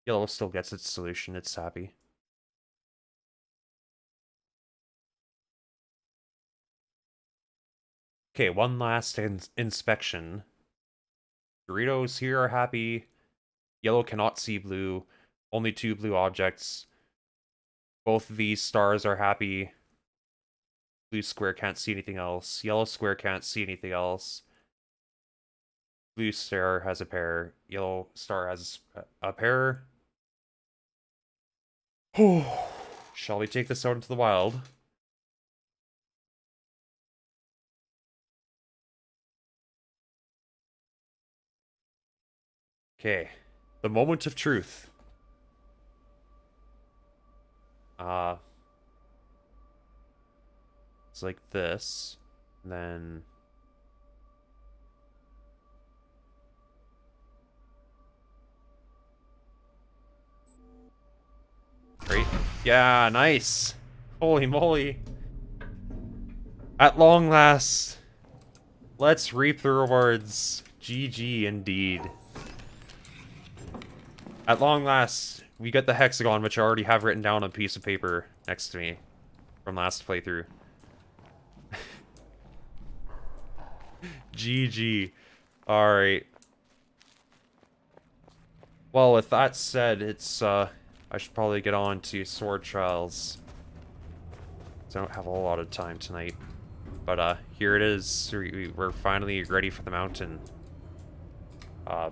Yellow still gets its solution. It's happy. Okay, one last inspection. Doritos here are happy. Yellow cannot see blue. Only 2 blue objects. Both of these stars are happy. Blue square can't see anything else. Yellow square can't see anything else. Blue star has a pair. Yellow star has a pair. Shall we take this out into the wild? Okay. The moment of truth. Uh... It's like this. And then... Great. Yeah, nice. Holy moly. At long last, let's reap the rewards. GG indeed. At long last, we get the hexagon, which I already have written down on a piece of paper next to me from last playthrough. GG. Alright. Well, with that said, it's, I should probably get on to sword trials. So I don't have a whole lot of time tonight. But, here it is. We're finally ready for the mountain. May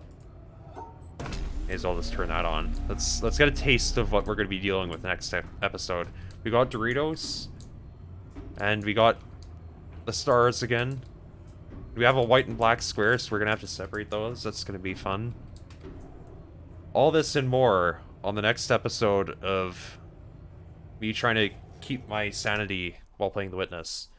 as well just turn that on. Let's get a taste of what we're going to be dealing with next episode. We got Doritos. And we got the stars again. We have a white and black square, so we're going to have to separate those. That's going to be fun. All this and more on the next episode of me trying to keep my sanity while playing The Witness.